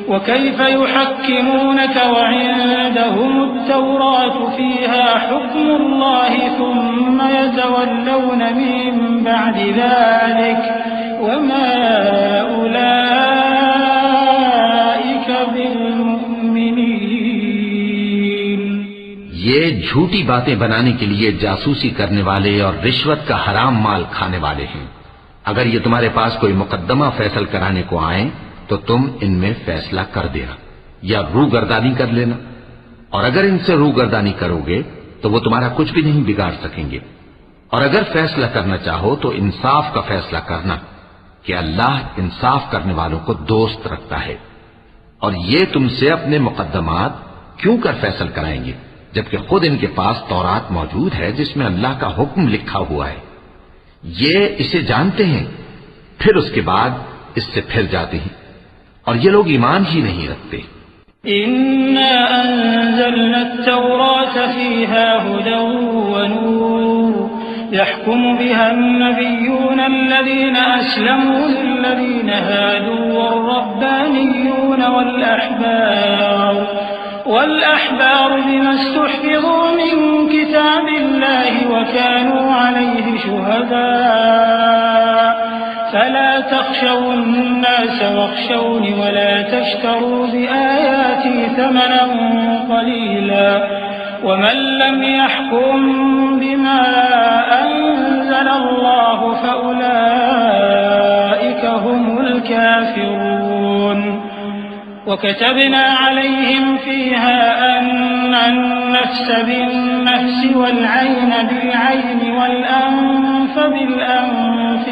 وكيف يحكمونك وعندهم التوراة فيها حكم الله ثم يتولون من بعد ذلك وما أولئك بالمؤمنين। ये झूठी बातें बनाने के लिए जासूसी करने वाले और रिश्वत का हराम माल खाने वाले हैं। अगर ये तुम्हारे पास कोई मुकदमा फैसल कराने को आए तो तुम इनमें फैसला कर देना या रूगर्दानी कर लेना, और अगर इनसे रूगर्दानी करोगे तो वो तुम्हारा कुछ भी नहीं बिगाड़ सकेंगे। और अगर फैसला करना चाहो तो इंसाफ का फैसला करना कि अल्लाह इंसाफ करने वालों को दोस्त रखता है। और ये तुमसे अपने मुकद्दमात क्यों कर फैसल कराएंगे जबकि खुद इनके पास तौरात मौजूद है जिसमें अल्लाह का हुक्म लिखा हुआ है। ये इसे जानते हैं, फिर उसके बाद इससे फिर जाते हैं और ये लोग ईमान ही नहीं रखते। इन्ना अंज़लना अत-तौरात फ़ीहा हुदन व नूर यहकुमु बिहा अन-नबिय्यून अल्लज़ीना अस्लमू लिल्लज़ीना हादू वर-रब्बानिय्यून वल-अहबार बिमा इस्तुहफ़िज़ू मिन किताबिल्लाहि व कानू अलैहि शुहदा فلا تخشوا الناس واخشوني ولا تشتروا بآياتي ثمنا قليلا ومن لم يحكم بما أنزل الله فأولئك هم الكافرون وكتبنا عليهم فيها أن النفس بالنفس والعين بالعين والأنف بالأنف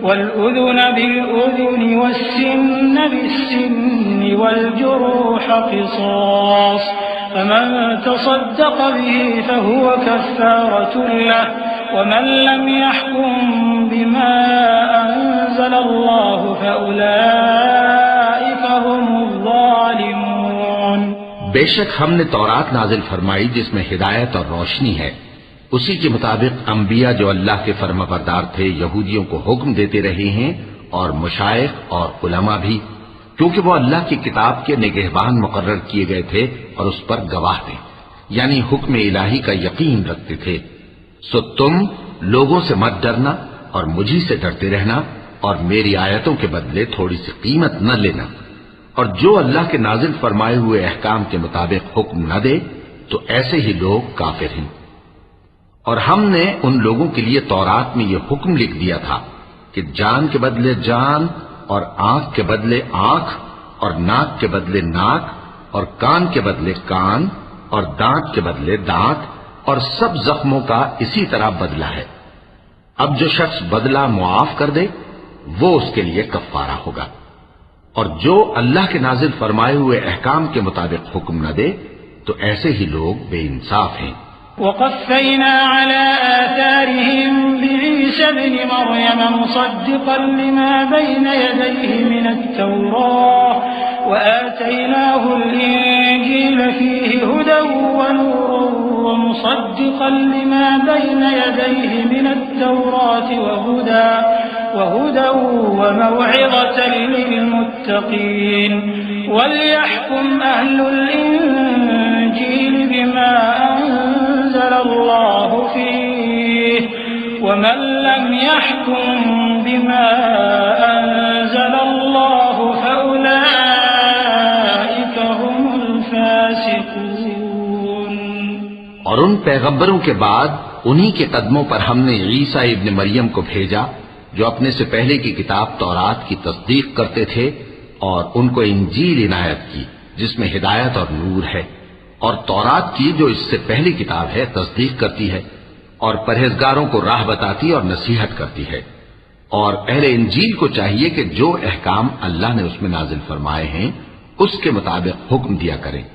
والأذن بالأذن والسن بالسن والجروح قصاص فمن تصدق به فهو كفارة له ومن لم يحكم بما أنزل الله فأولئك هم الظالمون। बेशक हमने तौरात नाजिल फरमाई जिसमें हिदायत और रोशनी है। उसी के मुताबिक अंबिया जो अल्लाह के फरमाबरदार थे यहूदियों को हुक्म देते रहे हैं और मुशाइख और उलमा भी, क्योंकि वो अल्लाह की किताब के निगहबान मुकर्रर किए गए थे और उस पर गवाह थे, यानी हुक्म इलाही का यकीन रखते थे। सो तुम लोगों से मत डरना और मुझी से डरते रहना और मेरी आयतों के बदले थोड़ी सी कीमत न लेना। और जो अल्लाह के नाजिल फरमाए हुए अहकाम के मुताबिक हुक्म न दे तो ऐसे ही लोग काफिर हैं। और हमने उन लोगों के लिए तौरात में यह हुक्म लिख दिया था कि जान के बदले जान और आंख के बदले आंख और नाक के बदले नाक और कान के बदले कान और दांत के बदले दांत और सब जख्मों का इसी तरह बदला है। अब जो शख्स बदला मुआफ कर दे वो उसके लिए कफ्फारा होगा, और जो अल्लाह के नाजिल फरमाए हुए अहकाम के मुताबिक हुक्म न दे तो ऐसे ही लोग बेइंसाफ हैं। वक़फ़ैना अला आथारिहिम बिईसा इब्न मरयम मुसद्दिक़न लिमा बैन यदैहि मिनत-तौराह व आतैनाहुल इंजील फ़ीहि हुदन व नूरun व मुसद्दिक़न लिमा बैन यदैहि मिनत-तौरात व हुदन व मौइज़तन लिल-मुत्तक़ीन वलियहकुम अहलुल इंजील बिमा أنزل الله فيه ومن لم يحكم بما أنزل الله और उन पैगंबरों के बाद उन्हीं के कदमों पर हमने ईसा इब्न मरियम को भेजा जो अपने से पहले की किताब तौरात की तस्दीक करते थे और उनको इंजील इनायत की जिसमें हिदायत और नूर है, और तौरात की जो इससे पहली किताब है तस्दीक करती है और परहेजगारों को राह बताती और नसीहत करती है। और अहले इंजील को चाहिए कि जो अहकाम अल्लाह ने उसमें नाजिल फरमाए हैं उसके मुताबिक हुक्म दिया करें,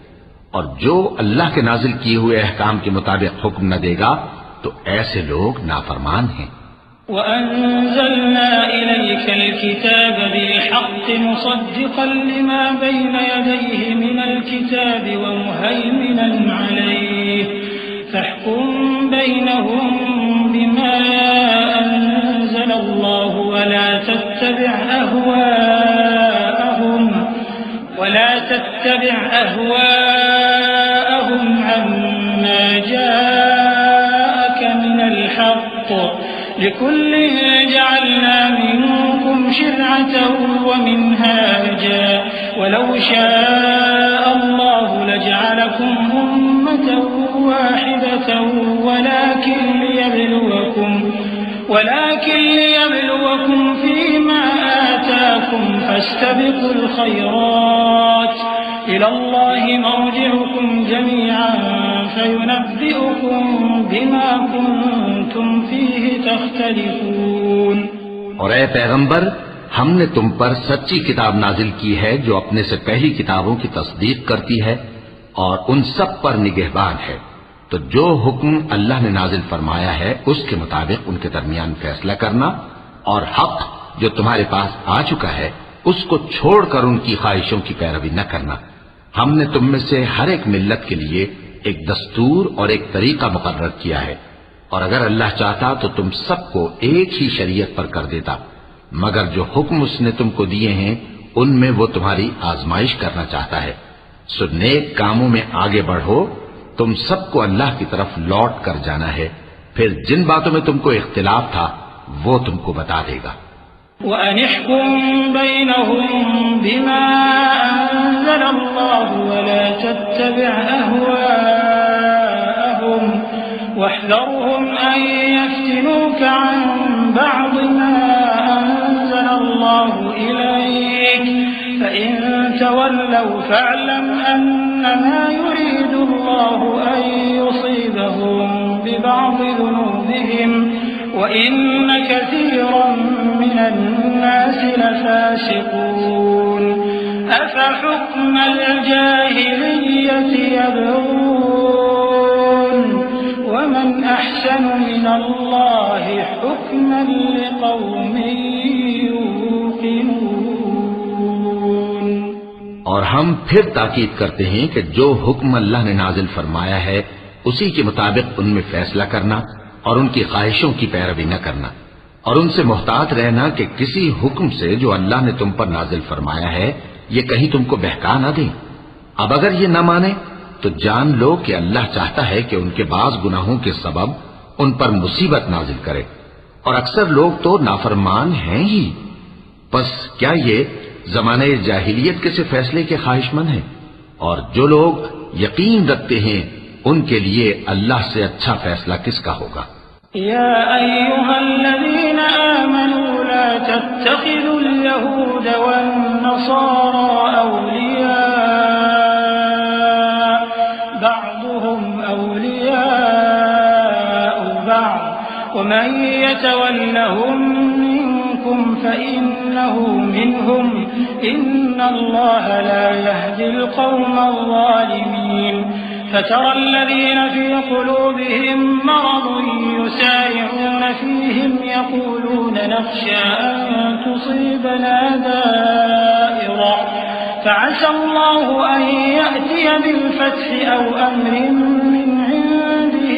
और जो अल्लाह के नाजिल किए हुए अहकाम के मुताबिक हुक्म न देगा तो ऐसे लोग नाफरमान हैं। वअंज़लना इलैकल किताब बिलहक़्क़ि मुसद्दिक़न लिमा बैन यदैहि मिनल किताबि व मुहैमिनन अलैहि फहकुम बैनहुम बिमा अंज़लल्लाहु वला तत्तबिअ अहवाअहुम अम्मा जाअक मिनल हक़्क़ लिकुल्लिन जअलना मिनकुम शिरअतन व मिनहाजा वलौ शाअ अल्लाहु लजअलकुम उम्मतन वाहिदतन वलाकिन लियब्लुवकुम फीमा आताकुम फस्तबिकुल खैरात इलल्लाहि मर्जिउकुम जमीअन फयुनब्बिउकुम बिमा कुंतुम फीहि तख्तलिफून। और ऐ पैगंबर, हमने तुम पर सच्ची किताब नाजिल की है जो अपने से पहली किताबों की तस्दीक करती है और उन सब पर निगहबान है। तो जो हुक्म अल्लाह ने नाजिल फरमाया है उसके मुताबिक उनके दरमियान फैसला करना, और हक जो तुम्हारे पास आ चुका है उसको छोड़कर उनकी ख्वाहिशों की पैरवी न करना। हमने तुम में से हर एक मिल्लत के लिए एक दस्तूर और एक तरीका मुकर्रर किया है, और अगर अल्लाह चाहता तो तुम सबको एक ही शरीयत पर कर देता, मगर जो हुक्म उसने तुमको दिए हैं उनमें वो तुम्हारी आजमाइश करना चाहता है। सो नेक कामों में आगे बढ़ो, तुम सबको अल्लाह की तरफ लौट कर जाना है, फिर जिन बातों में तुमको इख्तिलाफ था वो तुमको बता देगा। वअनिहकुम बैनहुम बिमा अंज़लल्लाहु वला तत्तबिअ अहवाअहुम वहज़रहुम अन यफ्तिनूक अन बअद मा अंज़लल्लाहु इलैक फ़इन तवल्लव फ़अलम अन्नमा युरीदु अल्लाहु अन युसीबहुम बिबअद ज़ुनूबिहिम वइन्न कसीरन मिनन नासि लफ़ासिक़ून अफ़हुक्मल जाहिलिय्यति यबग़ून वमन अहसनु मिनल्लाहि हुक्मन लिक़ौमिन यूक़िनून। और हम फिर ताकीद करते हैं कि जो हुक्म अल्लाह ने नाजिल फरमाया है उसी के मुताबिक उनमें फैसला करना और उनकी ख्वाहिशों की पैरवी न करना, और उनसे मुहतात रहना कि किसी हुक्म से जो अल्लाह ने तुम पर नाजिल फरमाया है ये कहीं तुमको बहका न दें। अब अगर ये न माने तो जान लो कि अल्लाह चाहता है कि उनके बाज गुनाहों के सबब उन पर मुसीबत नाजिल करे, और अक्सर लोग तो नाफरमान हैं ही। बस क्या ये जमाने जाहिलियत के से फैसले के ख्वाहिशमंद हैं? और जो लोग यकीन रखते हैं उनके लिए अल्लाह से अच्छा फैसला किसका होगा। या अय्युहल्लज़ीना आमनू ला तत्तखिज़ुल यहूद वन नसारा औलिया बअदुहुम औलियाउ बअद वमन यतवल्लहुम मिनकुम फइन्नहु मिनहुम इन्नल्लाहा ला यहदिल क़ौमल ज़ालिमीन। فترى الذين في قلوبهم مرض يسارعون فيهم يقولون نخشى أن تصيبنا دائرة فعسى الله أن يأتي بالفتح أو أمر من عنده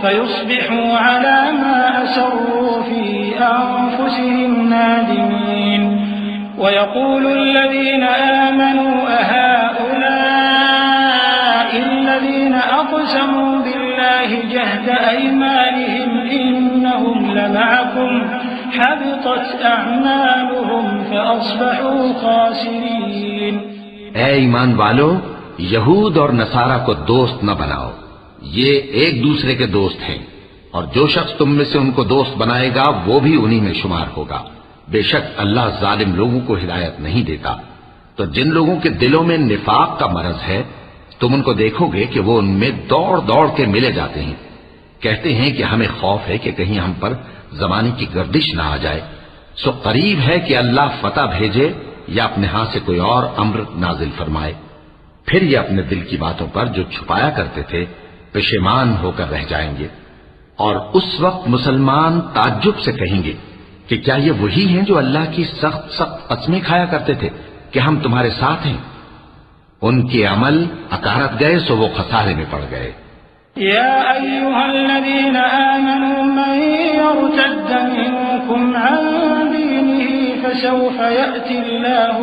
فيصبحوا على ما أسروا في أنفسهم نادمين. ويقول الذين آمنوا أهؤلاء الذين أقسموا بالله جهد أيمانهم إنهم لمعكم حبطت أعمالهم فأصبحوا خاسرين. ऐ ईमान वालो, यहूद और नसारा को दोस्त न बनाओ, ये एक दूसरे के दोस्त हैं, और जो शख्स तुम में से उनको दोस्त बनाएगा वो भी उन्हीं में शुमार होगा। बेशक अल्लाह जालिम लोगों को हिदायत नहीं देता। तो जिन लोगों के दिलों में निफाक का मरज है, तुम उनको देखोगे कि वो उनमें दौड़ दौड़ के मिले जाते हैं, कहते हैं कि हमें खौफ है कि कहीं हम पर जमाने की गर्दिश ना आ जाए। सो करीब है कि अल्लाह फतह भेजे या अपने हाथ से कोई और अम्र नाजिल फरमाए। फिर ये अपने दिल की बातों पर जो छुपाया करते थे पेशेमान होकर रह जाएंगे। और उस वक्त मुसलमान ताज्जुब से कहेंगे कि क्या ये वही हैं जो अल्लाह की सख्त सख्त कस्में खाया करते थे कि हम तुम्हारे साथ हैं। उनके अमल अकारत गए सो वो खसारे में पड़ गए। या अय्युहल्लज़ीना आमनू मन यर्तद्द मिनकुम अन दीनिही फसौफ यअति अल्लाहु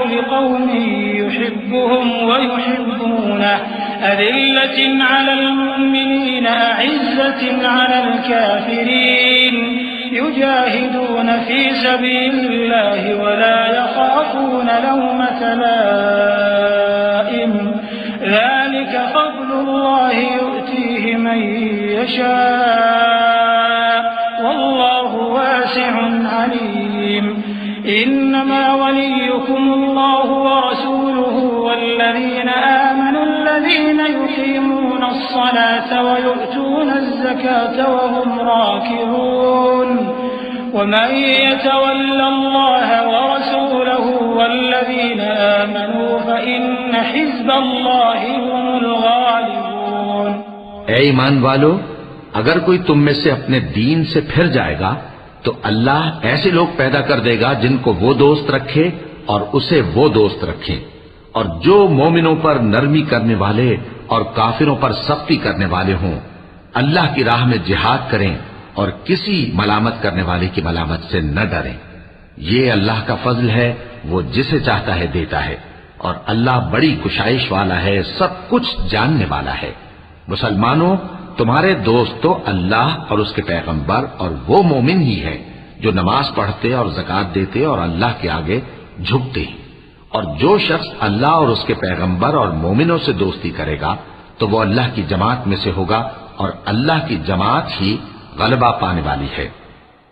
बिक़ौमिन युहिब्बुहुम व युहिब्बूनहु अज़िल्लतिन अलल मुमिनीन अ'iज़्ज़तिन अलल काफिरीन युजाहिदून फी सबीलिल्लाहि व ला यख़ाफ़ून लawmata लाइम ज़ालिक फ़ज़्लुल्लाहि यु'तीहि मन यशाअ वल्लाहु वासि'उन अलीम। इन्नमा वलिय्युकुमुल्लाहु व रसूलुहु वल्लज़ीना आमनू الذين يقيمون الصلاة ويؤتون الزكاة وهم راكعون ومن يتول الله ورسوله والذين آمنوا فإن حزب الله هم الغالبون। ऐ ईमान वालो, अगर कोई तुम में से अपने दीन से फिर जाएगा तो अल्लाह ऐसे लोग पैदा कर देगा जिनको वो दोस्त रखे और उसे वो दोस्त रखें, और जो मोमिनों पर नरमी करने वाले और काफिरों पर सख्ती करने वाले हों, अल्लाह की राह में जिहाद करें और किसी मलामत करने वाले की मलामत से न डरें। ये अल्लाह का फजल है, वो जिसे चाहता है देता है, और अल्लाह बड़ी कुशाइश वाला है, सब कुछ जानने वाला है। मुसलमानों, तुम्हारे दोस्त तो अल्लाह और उसके पैगंबर और वो मोमिन ही है जो नमाज पढ़ते और ज़कात देते और अल्लाह के आगे झुकते हैं। और जो शख्स अल्लाह और उसके पैगंबर और मोमिनों से दोस्ती करेगा तो वो अल्लाह की जमात में से होगा, और अल्लाह की जमात ही गलबा पाने वाली है।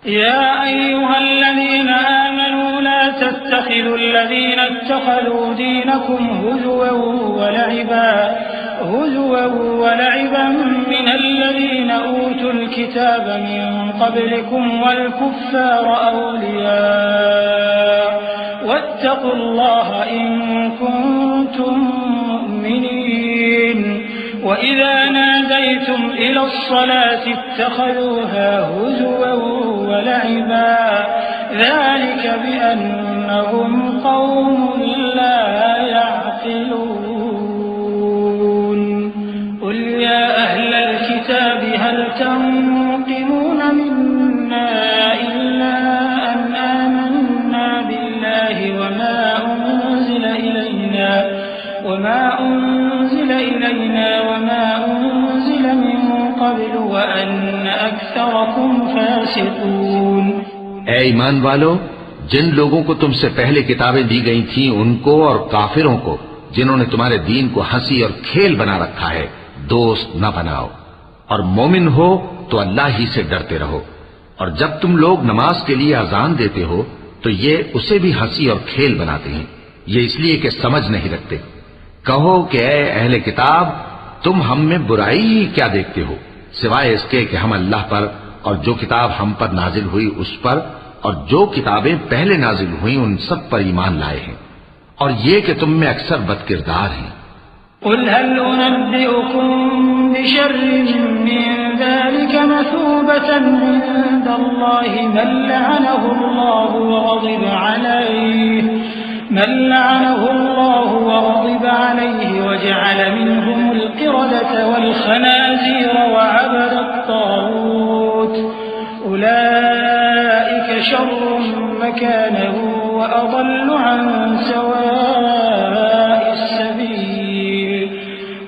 या अय्युहल्लज़ीना आमनू ला तत्तखिज़ुल्लज़ीना इत्तखज़ू दीनकुम हुज़ुवन व ल'iबन मिनल्लज़ीना ऊतुल किताब मिन क़ब्लिकुम वल कुफ़्फ़ार औलिया वत्तक़ुल्लाह इन कुन्तुम मुमिनीन। वइज़ा नादैतुम इलस्सलाति इत्तखज़ूहा हुज़ुवन व ल'iबा ज़ालिक बिअन्नहुम क़ौमुन ला यअक़िलून। क़ुल या अहलल किताबि हल तंक़िमून मिन्ना इल्ला अन आमन्ना बिल्लाहि वमा उन्ज़िला इलैना वमा उन्ज़िल मिन क़ब्लु व अन्न अक्सरकुम फ़ासिक़ून। ऐ ईमान वालो, जिन लोगों को तुमसे पहले किताबें दी गई थीं उनको और काफिरों को जिन्होंने तुम्हारे दीन को हंसी और खेल बना रखा है दोस्त न बनाओ, और मोमिन हो तो अल्लाह ही से डरते रहो। और जब तुम लोग नमाज के लिए अजान देते हो तो ये उसे भी हंसी और खेल बनाते हैं, ये इसलिए कि समझ नहीं रखते। कहो कि ऐ अहले किताब, तुम हम में बुराई ही क्या देखते हो, सिवाय इसके कि हम अल्लाह पर और जो किताब हम पर नाजिल हुई उस पर और जो किताबें पहले नाजिल हुई उन सब पर ईमान लाए हैं, और ये कि तुम में अक्सर बदकिरदार हैं। क़ुल हल उनब्बिउकुम बिशर्रिन मिन ज़ालिका मसूबतन इंदल्लाहि मन लअनहु अल्लाहु व ग़ज़िब अलैहि वजअल मिनहुमुल क़िरदता वल ख़नाज़ीर व अबदत ताग़ूत उलाइका शर्रुम मकानन व अضल्लु अन सवाइस सबील।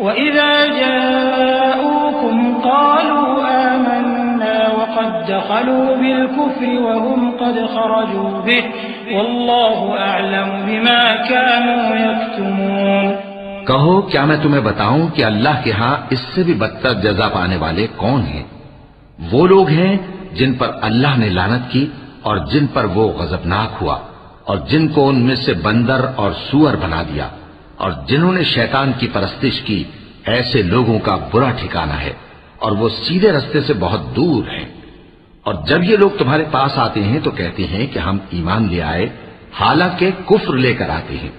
वइज़ा जाऊकुम क़ालू आमन्ना वक़द दख़लू बिल कुफ़्रि वहुम क़द ख़रजू बिहि वल्लाहु अअलमु बिमा कानू यक्तुमून। कहो, क्या मैं तुम्हें बताऊं कि अल्लाह के यहाँ इससे भी बदतर जजा पाने वाले कौन हैं? वो लोग हैं जिन पर अल्लाह ने लानत की और जिन पर वो गजबनाक हुआ, और जिनको उनमें से बंदर और सूअर बना दिया, और जिन्होंने शैतान की परस्तिश की। ऐसे लोगों का बुरा ठिकाना है और वो सीधे रास्ते से बहुत दूर हैं। और जब ये लोग तुम्हारे पास आते हैं तो कहते हैं कि हम ईमान ले आए, हालांकि कुफ्र लेकर आते हैं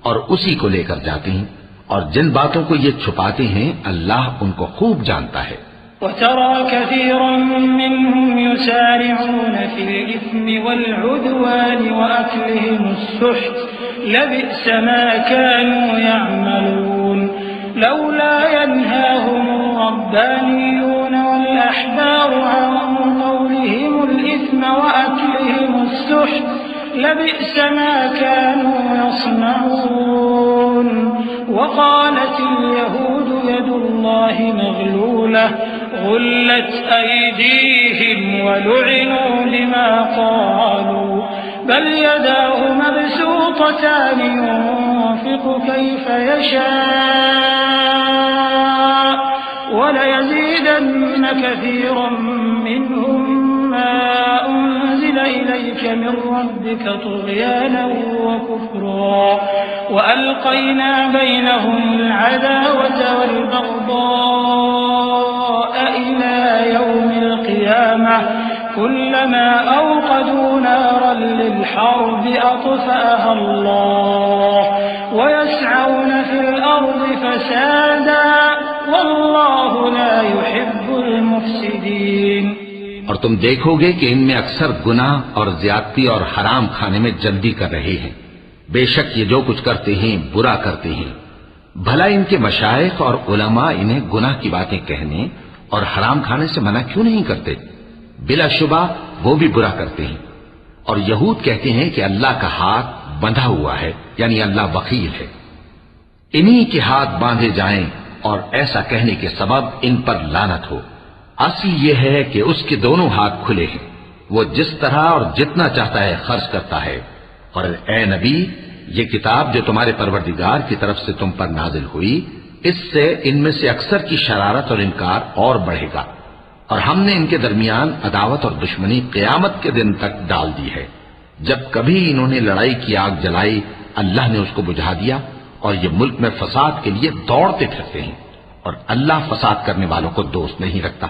और उसी को लेकर जाते हैं, और जिन बातों को ये छुपाते हैं अल्लाह उनको खूब जानता है। वतरा कसीरन मिनहुम युसारिऊन फिल इस्मि वल उद्वान व अक्लिहिमुस सुह्त लबिअस मा कानू यअमलून लौला यनहाहुमुर रब्बानियून वल अहबारू अन क़ौलिहिमुल इस्म व अक्लिहिमुस सुह्त लबिअस मा कानू यस्नऊन वक़ालतिल यहूदु यदुल्लाहि मग़लूलह गुल्लत अयदीहिम वलुइनू बिमा क़ालू बल यदाहु मबसूततान युन्फ़िक़ु कैफ़ यशाअ वलयज़ीदन्न कसीरन मिनहुम मा उन्ज़िल इलैक मिन रब्बिक तुग़याना वकुफ़्रा वअल्क़यना बैनहुमुल अदावत वल्बग़दाअ इला यौमिल क़ियामह कुल्लमा अवक़दू नारन लिलहर्ब अत्फ़अहा अल्लाह वयस्अऊन फिल अर्दि फ़सादा वल्लाहु ला युहिब्बुल मुफ़्सिदीन। और तुम देखोगे कि इनमें अक्सर गुनाह और ज्यादती और हराम खाने में जल्दी कर रहे हैं। बेशक ये जो कुछ करते हैं बुरा करते हैं। भला इनके मशाइख और उलमा इन्हें गुनाह की बातें कहने और हराम खाने से मना क्यों नहीं करते? बिलाशुबा वो भी बुरा करते हैं। और यहूद कहते हैं कि अल्लाह का हाथ बंधा हुआ है, यानी अल्लाह वकील है। इन्हीं के हाथ बांधे जाएं और ऐसा कहने के सबब इन पर लानत हो। असली ये है कि उसके दोनों हाथ खुले हैं, वो जिस तरह और जितना चाहता है खर्च करता है। और ए नबी, ये किताब जो तुम्हारे परवरदिगार की तरफ से तुम पर नाजिल हुई, इससे इनमें से अक्सर की शरारत और इनकार और बढ़ेगा, और हमने इनके दरमियान अदावत और दुश्मनी क़यामत के दिन तक डाल दी है। जब कभी इन्होंने लड़ाई की आग जलाई, अल्लाह ने उसको बुझा दिया, और ये मुल्क में फसाद के लिए दौड़ते फिरते हैं, और अल्लाह फसाद करने वालों को दोस्त नहीं रखता।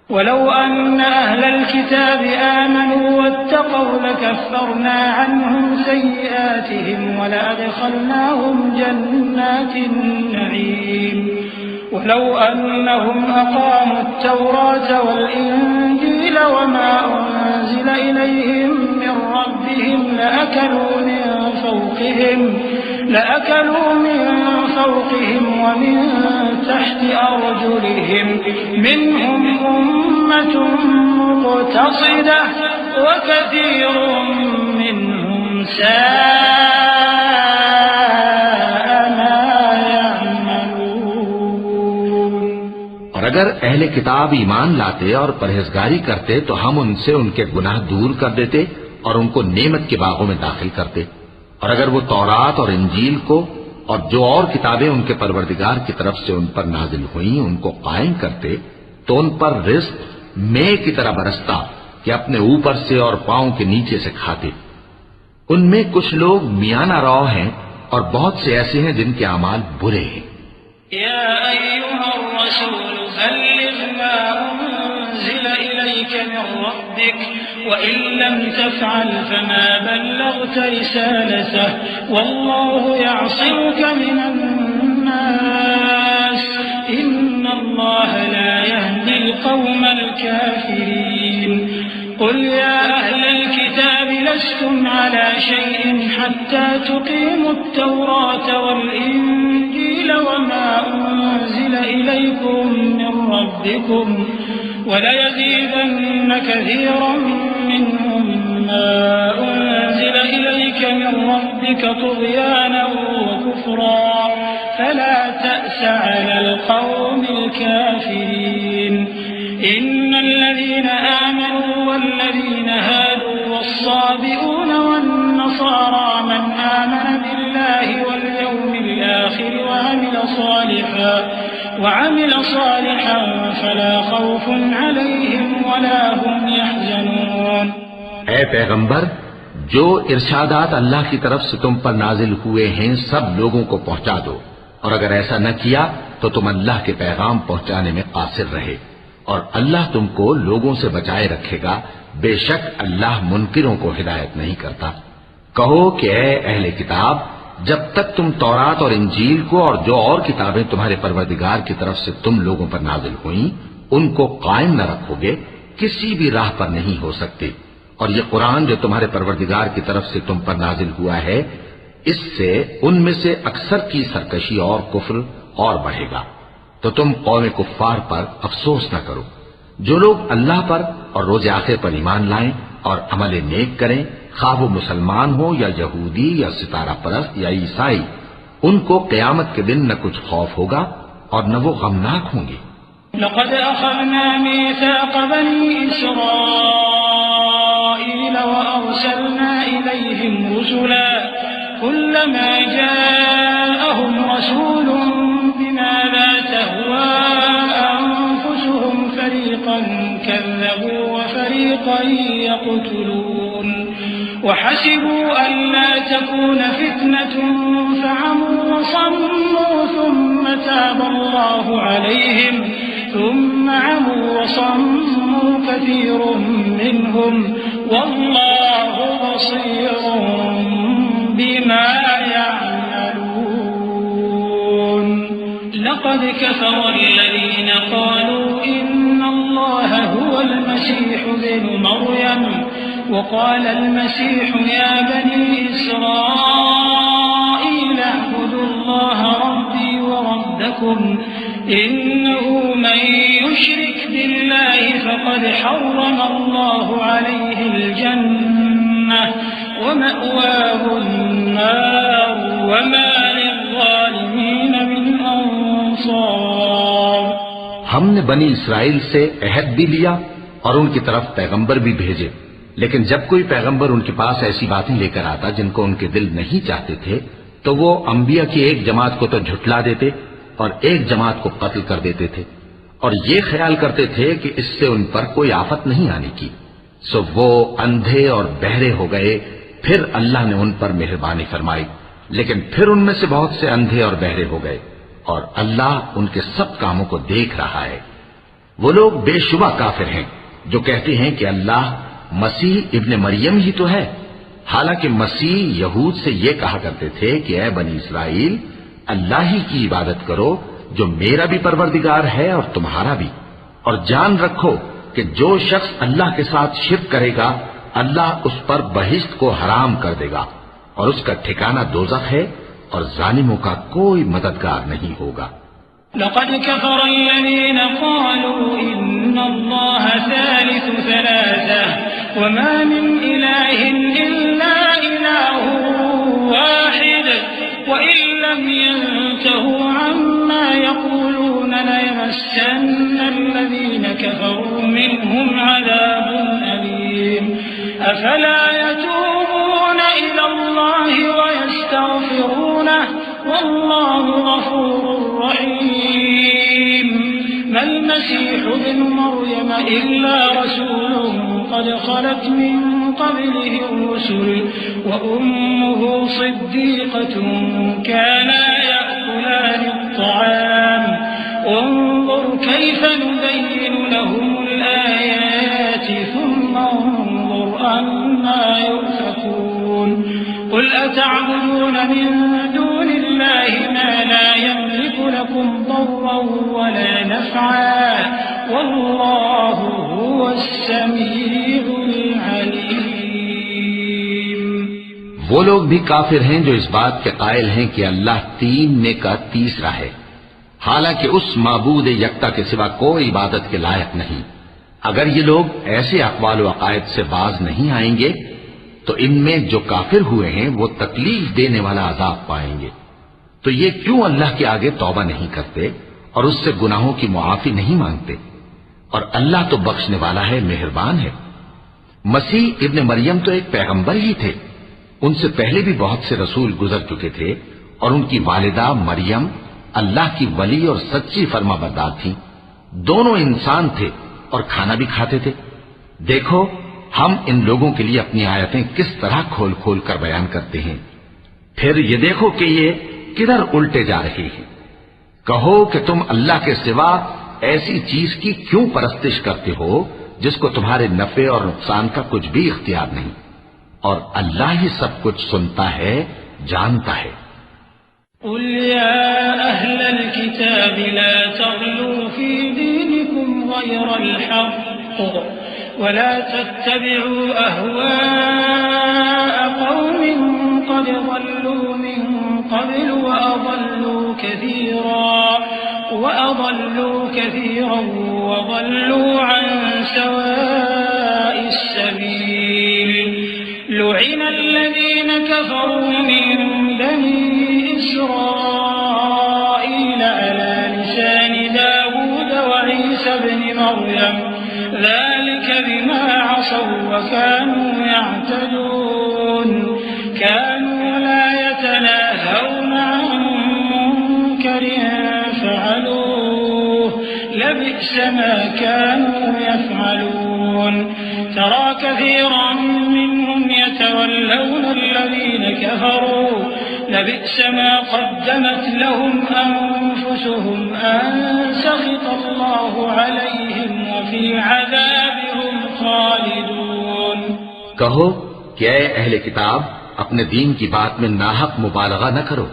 वलौ अन्न अहलल किताबि आमनू वत्तक़ौ लकफ़्फ़रना अन्हुम सय्यिआतिहिम वलअदख़लनाहुम जन्नातिन नईम वलौ अन्नहुम अक़ामुत तौरात वल इंजील वमा उन्ज़िल इलैहिम मिन रब्बिहिम लअकलू मिन फ़ौक़िहिम वमिन तहति अर्जुलिहिम मिनहुम उम्मतुन मुक़तसिदह वकसीरुम मिनहुम साअ मा यअमलून। और अगर अहले किताब ईमान लाते और परहेजगारी करते तो हम उनसे उनके गुनाह दूर कर देते और उनको नेमत के बागों में दाखिल करते। और अगर वो तौरात और इंजील को और जो और किताबें उनके परवरदिगार की तरफ से उन पर नाजिल हुई उनको कायम करते तो उन पर रिज़्क़ मेघ की तरह बरसता कि अपने ऊपर से और पांव के नीचे से खाते। उनमें कुछ लोग मियाना रौ हैं और बहुत से ऐसे हैं जिनके अमाल बुरे हैं। या अय्युहर रसूल बल्लिग़ मा उन्ज़िल इलैक मिन रब्बिक व इन लम तफ़अल फमा बल्लग़त रिसालतह वल्लाहु यअसिमुक मिनन नास इन्नल्लाह ला यहदिल क़ौमल काफ़िरीन। قل يا أهل الكتاب لستم على شيء حتى تقيموا التوراة والإنجيل وما أنزل إليكم من ربكم وليزيدن كثيرا منهم ما أنزل إليك من ربك طغيانا وكفرا فلا تأس على القوم الكافرين. إن الذين آمنوا والذين هادوا والصابئون والنصارى वअमिल सालिहन फला खौफुन अलैहिम वला हुम यहज़नून। ऐ पैगंबर, जो इरशादात अल्लाह की तरफ से तुम पर नाजिल हुए हैं सब लोगों को पहुंचा दो, और अगर ऐसा न किया तो तुम अल्लाह के पैगाम पहुंचाने में कासिर रहे, और अल्लाह तुमको लोगों से बचाए रखेगा। बेशक अल्लाह मुनकिरों को हिदायत नहीं करता। कहो कि ऐ अहले किताब, जब तक तुम तौरात और इंजील को और जो और किताबें तुम्हारे परवरदिगार की तरफ से तुम लोगों पर नाजिल हुई उनको कायम न रखोगे, किसी भी राह पर नहीं हो सकते। और ये कुरान जो तुम्हारे परवरदिगार की तरफ से तुम पर नाजिल हुआ है, इससे उनमें से अक्सर की सरकशी और कुफ्र और बढ़ेगा। तो तुम कौम कुफ्फार पर अफसोस न करो। जो लोग अल्लाह पर और रोज़े आखिर पर ईमान लाएं और अमल नेक करें, खा वो मुसलमान हो या यहूदी या सितारा परस्त या ईसाई, उनको क़यामत के दिन न कुछ खौफ होगा और न वो गमनाक होंगे। लक़द अख़ज़ना मीसाक़ बनी इस्राईल व अरसलना इलैहिम रुसुला कुल्लमा जाअहुम रसूलुन बिमा ला तहवा अनफुसुहुम फरीक़न कज़्ज़बू व फरीक़न यक़्तुलून वहसिबू अल्ला तकून फित्नतुन फअमू वसम्मू थुम्म ताबा अल्लाहु अलैहिम ثم عموا وصموا كثير منهم والله بصير بما يعملون لقد كفر الذين قالوا إن الله هو المسيح ابن مريم وقال المسيح يا بني إسرائيل اعبدوا الله ربي وربكم إنه من يشرك بالله فقد حرم الله عليه الجنة ومأواه النار وما للظالمين من أنصار। हमने बनी इसराइल से अहद भी लिया और उनकी तरफ पैगंबर भी भेजे, लेकिन जब कोई पैगंबर उनके पास ऐसी बातें लेकर आता जिनको उनके दिल नहीं चाहते थे, तो वो अंबिया की एक जमात को तो झुठला देते और एक जमात को कत्ल कर देते थे, और ये ख्याल करते थे कि इससे उन पर कोई आफत नहीं आने की। सो वो अंधे और बहरे हो गए। फिर अल्लाह ने उन पर मेहरबानी फरमाई, लेकिन फिर उनमें से बहुत से अंधे और बहरे हो गए, और अल्लाह उनके सब कामों को देख रहा है। वो लोग बेशुबा काफिर हैं जो कहते हैं कि अल्लाह मसीह इब्ने मरियम ही तो है, हालांकि मसीह यहूद से ये कहा करते थे कि ऐ बनी इसराइल, अल्लाह ही की इबादत करो जो मेरा भी परवरदिगार है और तुम्हारा भी, और जान रखो कि जो शख्स अल्लाह के साथ शिर्क करेगा अल्लाह उस पर बहिश्त को हराम कर देगा और उसका ठिकाना दोज़ख है और जालिमों का कोई मददगार नहीं होगा। लक़द कफ़र अल्लज़ीन क़ालू इन्नल्लाह सालिसु सलासा वमा मिन इलाहिन इल्ला इलाहुन वाहिद वइन लम यंतहू अम्मा यक़ूलून लयमस्सन्ना अल्लज़ीन कफ़रू मिनहुम अज़ाबुन अलीम अफला यतूबून इलल्लाहि व यस्तग़फिरूनहु वल्लाहु गफूरुर रहीम मल मसीह इब्न मरियम इल्ला रसूलुन क़द ख़लत मिन क़ब्लिहि रुसुल व उम्मुहु सिद्दीक़तुन काना यअकुलानि अत्तआम انظुर कैफ़ नुबय्यिनु लहुमुल आयाति थुम्मा انظुर अन्ना युफ़कून क़ुल अतअबुदून मिन दूनिल्लाहि मा ला यमलिकु लकुम ضرًّا वला नफ़अً वल्लाहु हुवस्समीउल अलीम। वो लोग भी काफिर हैं जो इस बात के कायल हैं कि अल्लाह तीन में का तीसरा है, हालांकि उस माबूद यक्ता के सिवा कोई इबादत के लायक नहीं। अगर ये लोग ऐसे अक़वाल व अक़ायद से बाज नहीं आएंगे तो इनमें जो काफिर हुए हैं वो तकलीफ देने वाला अजाब पाएंगे। तो ये क्यों अल्लाह के आगे तौबा नहीं करते और उससे गुनाहों की मुआफी नहीं मांगते? और अल्लाह तो बख्शने वाला है, मेहरबान है। मसीह इब्ने मरियम तो एक पैगंबर ही थे, उनसे पहले भी बहुत से रसूल गुजर चुके थे, और उनकी वालिदा मरियम अल्लाह की वली और सच्ची फर्माबरदार थीं। दोनों इंसान थे और खाना भी खाते थे। देखो हम इन लोगों के लिए अपनी आयतें किस तरह खोल खोल कर बयान करते हैं। फिर ये देखो कि ये किधर उल्टे जा रहे हैं। कहो कि तुम अल्लाह के सिवा ऐसी चीज की क्यों परस्तिश करते हो जिसको तुम्हारे नफे और नुकसान का कुछ भी इख्तियार नहीं, और अल्लाह ही सब कुछ सुनता है, जानता है। कुल या अहलल किताब ला तग़लू फी दीनिकुम गयरल हक़ वला तत्तबि'ू अहवाअ क़ौमिन क़द ज़ल्लू मिन क़ब्ल वअज़ल्लू कसीरन वज़ल्लू अन सवाइस सबील लु'िना अल्लज़ीना कफ़रू मिन बनी इस्राईल अला लिसानि दाऊद वईसा इब्न मर्यम ज़ालिका बिमा असव वकानू यअतदून कानू ला यतनाहौन अन मुनकरिन फअलूह लबि'स मा कानू यफ़अलून तरा कसीरन मिनहुम यतवल्लौना अल्लज़ीना कफ़रू लबि'स मा क़द्दमत लहुम अन्फुसुहुम अन सख़िता अल्लाहु अलैहिम वफ़ी अज़ाबिहिम ख़ालिदून। कहो कि ऐ अहले किताब, अपने दीन की बात में नाहक मुबालगा न करो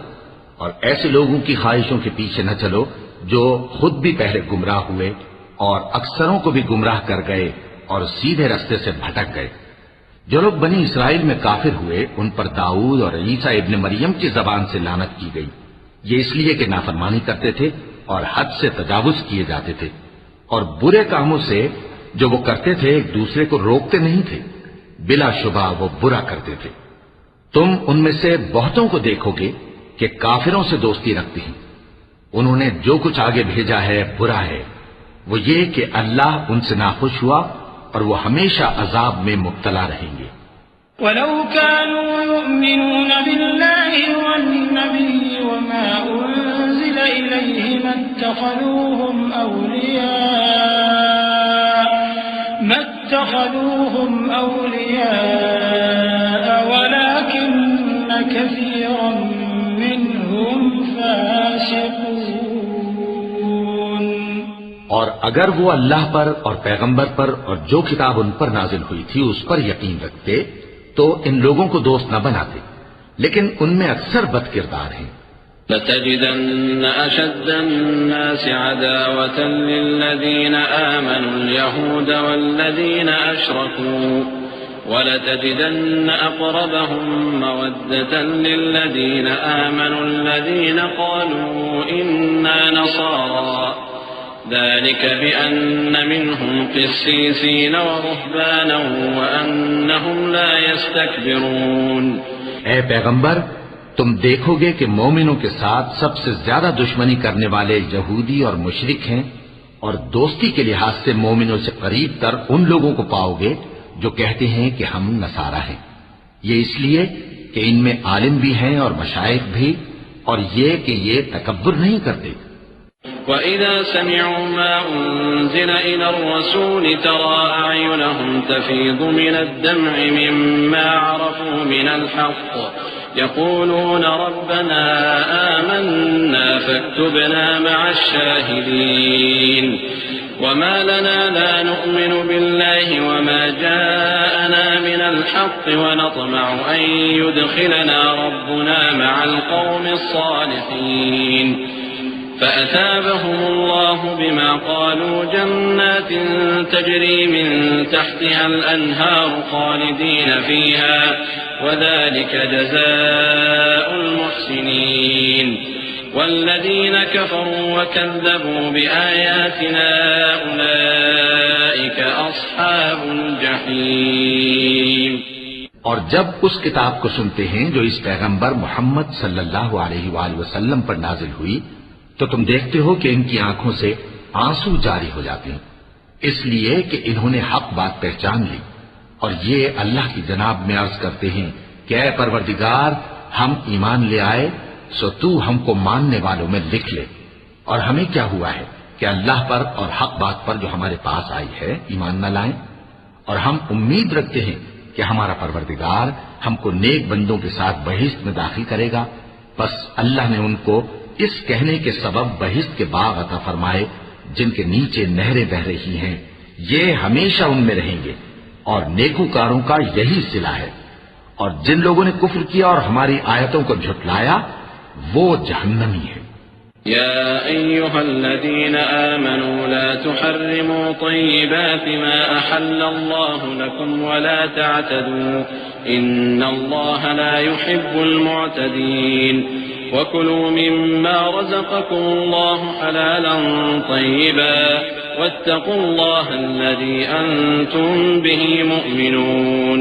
और ऐसे लोगों की ख्वाहिशों के पीछे न चलो जो खुद भी पहले गुमराह हुए और अक्सरों को भी गुमराह कर गए और सीधे रास्ते से भटक गए। जो लोग बनी इसराइल में काफिर हुए उन पर दाऊद और ईसा इब्न मरियम की जबान से लानत की गई। ये इसलिए कि नाफरमानी करते थे और हद से तजावुज किए जाते थे और बुरे कामों से जो वो करते थे एक दूसरे को रोकते नहीं थे। बिलाशुबा वो बुरा करते थे। तुम उनमें से बहुतों को देखोगे कि काफिरों से दोस्ती रखते हैं। उन्होंने जो कुछ आगे भेजा है बुरा है। वो ये कि अल्लाह उनसे नाखुश हुआ और वो हमेशा अजाब में मुब्तला रहेंगे। वलौ कानू युमिनून बिल्लाहि वन्नबिय्यि वमा उन्ज़िला इलैहि मत्तख़ज़ूहुम औलिया वलाकिन्न कसीरन मिनहुम फासिकून। और अगर वो अल्लाह पर और पैगंबर पर और जो किताब उन पर नाजिल हुई थी उस पर यकीन रखते तो इन लोगों को दोस्त न बनाते, लेकिन उनमें अक्सर बदकिरदार हैं। लतजिदन्न अशद्दन्नासि अदावतन लिल्लज़ीना आमनुल यहूद वल्लज़ीना अशरकू वलतजिदन्न अक़रबहुम मवद्दतन लिल्लज़ीना आमनुल्लज़ीना क़ालू इन्ना नसारा ذلك بأن منهم قسيسين ورهبانا وأنهم لا يستكبرون। ऐ पैगंबर, तुम देखोगे कि मोमिनों के साथ सबसे ज्यादा दुश्मनी करने वाले यहूदी और मुशरिक हैं और दोस्ती के लिहाज से मोमिनों से करीब तर उन लोगों को पाओगे जो कहते हैं कि हम नसारा हैं। ये इसलिए कि इनमें आलिम भी हैं और मशाइख भी, और ये कि ये तकब्बुर नहीं करते। وَإِذَا سَمِعُوا مَا أُنزِلَ إِلَى الرَّسُولِ تَرَى أَعْيُنَهُمْ تَفِيضُ مِنَ الدَّمْعِ مِمَّا عَرَفُوا مِنَ الْحَقِّ يَقُولُونَ رَبَّنَا آمَنَّا فَاكْتُبْنَا مَعَ الشَّاهِدِينَ وَمَا لَنَا لَا نُؤْمِنُ بِاللَّهِ وَمَا جَاءَنَا مِنَ الْحَقِّ وَنَطْمَعُ أَن يُدْخِلَنَا رَبُّنَا مَعَ الْقَوْمِ الصَّالِحِينَ فأثابهم الله بما قالوا جنات تجري من تحتها الأنهار خالدين فيها وذلك جزاء المحسنين والذين كفروا وكذبوا بآياتنا أولئك أصحاب الجحيم। और जब उस किताब को सुनते हैं जो इस पैगंबर मोहम्मद सल्लल्लाहु अलैहि वसल्लम पर नाजिल हुई तो तुम देखते हो कि इनकी आंखों से आंसू जारी हो जाते हैं, इसलिए कि इन्होंने हक बात पहचान ली और ये अल्लाह की जनाब में अर्ज करते हैं कि ऐ परवरदिगार, हम ईमान ले आए सो तू हमको मानने वालों में लिख ले। और हमें क्या हुआ है कि अल्लाह पर और हक बात पर जो हमारे पास आई है ईमान न लाएं, और हम उम्मीद रखते हैं कि हमारा परवरदिगार हमको नेक बंदों के साथ बहिश्त में दाखिल करेगा। बस अल्लाह ने उनको इस कहने के सबब बहिश्त के बाग अता फरमाए जिनके नीचे नहरें बह रही हैं, ये हमेशा उनमें रहेंगे और नेकूकारों का यही सिला है। और जिन लोगों ने कुफ्र किया और हमारी आयतों को झुटलाया वो जहन्नमी है। या अय्युहल्लज़ीना आमनू ला तुहर्रिमू तय्यिबाति मा अहल्लल्लाहु लकुम वला तअतदू इन्नल्लाहा ला युहिब्बुल मुअतदीन वकुलू मिम्मा रज़क़कुमुल्लाहु हलालन तय्यिबा वत्तक़ुल्लाहा अल्लज़ी अंतुम बिही मुअमिनून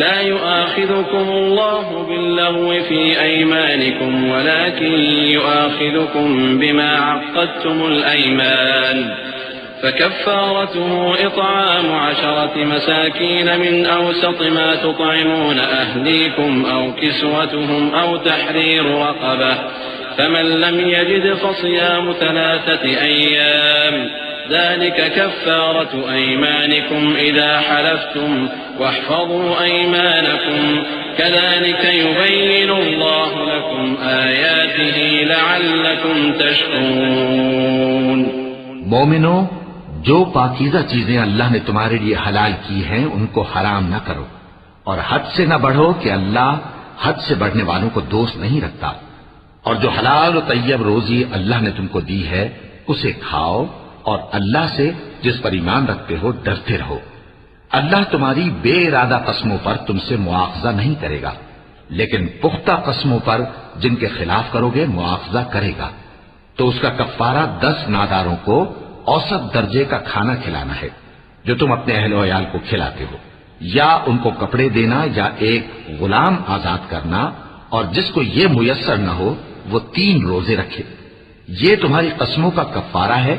لا يؤاخذكم الله باللغو في أيمانكم ولكن يؤاخذكم بما عقدتم الأيمان فكفارته إطعام 10 مساكين من أوسط ما تطعمون أهليكم أو كسوتهم أو تحرير رقبة فمن لم يجد فصيام 3 أيام ذلك كفارة أيمانكم إذا حلفتم واحفظوا أيمانكم كذلك يبين الله لكم آياته لعلكم تشكرون। मोमिनो, जो पाकीज़ा चीजें अल्लाह ने तुम्हारे लिए हलाल की हैं उनको हराम न करो और हद से न बढ़ो कि अल्लाह हद से बढ़ने वालों को दोस्त नहीं रखता। और जो हलाल और तैयब रोजी अल्लाह ने तुमको दी है उसे खाओ और अल्लाह से जिस पर ईमान रखते हो डरते रहो। अल्लाह तुम्हारी बेइरादा कस्मों पर तुमसे मुआवजा नहीं करेगा, लेकिन पुख्ता कस्मों पर जिनके खिलाफ करोगे मुआवजा करेगा। तो उसका कफ्फारा 10 नादारों को औसत दर्जे का खाना खिलाना है जो तुम अपने अहलो अयाल को खिलाते हो, या उनको कपड़े देना या एक गुलाम आजाद करना, और जिसको ये मुयस्सर न हो वो 3 रोजे रखे। ये तुम्हारी कस्मों का कफ्फारा है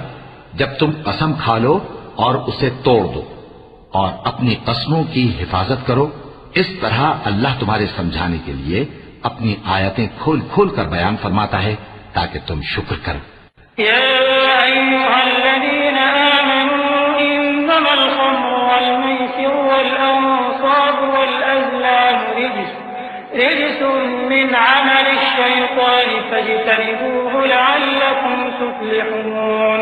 जब तुम कसम खा लो और उसे तोड़ दो, और अपनी कस्मों की हिफाजत करो। इस तरह अल्लाह तुम्हारे समझाने के लिए अपनी आयतें खोल खोल कर बयान फरमाता है ताकि तुम शुक्र करो। या अय्युहल्लज़ीना आमनू इन्नमल खम्रु वल मैसिरु वल अंसाबु वल अज़लामु रिज्सुन मिन अमलिश शैतानि फज्तनिबूहु लअल्लकुम तुफ्लिहून।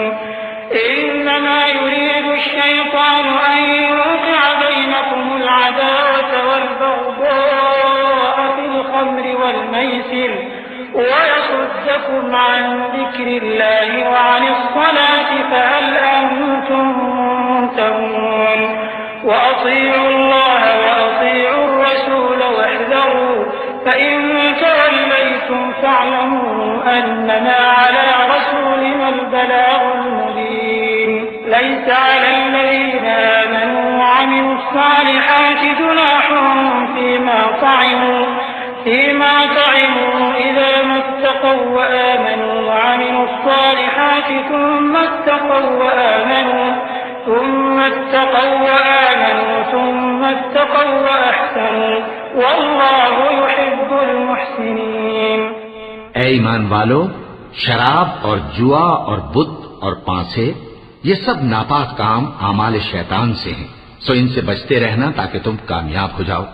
इन्नमा युरीदु अश-शैतानु अन युक़िअ बैनकुमुल अदावता वल बग़्दाअ फिल खम्रि वल मैसिर वयसुद्दकुम अन ज़िक्रिल्लाहि व अनिस सलाति फहल अंतुम मुंतहून। वअतीउल्लाह वअतीउर रसूल वहज़रू फइन तवल्लय्तुम फअलमू अन्नमा अला रसूलिनल बलागुल मुबीन। लैस अलल्लज़ीना आमनू वअमिलुस सालिहाति जुनाहुन फीमा तअमू इज़ा मत्तक़ौ वआमनू वअमिलुस सालिहाति थुम्मा इत्तक़ौ वअहसनू वल्लाहु युहिब्बुल मुहसिनीन। ऐ ईमान वालो, शराब और जुआ और बुत और पांसे ये सब नापाक काम आमाल शैतान से हैं, सो इनसे बचते रहना ताकि तुम कामयाब हो जाओ।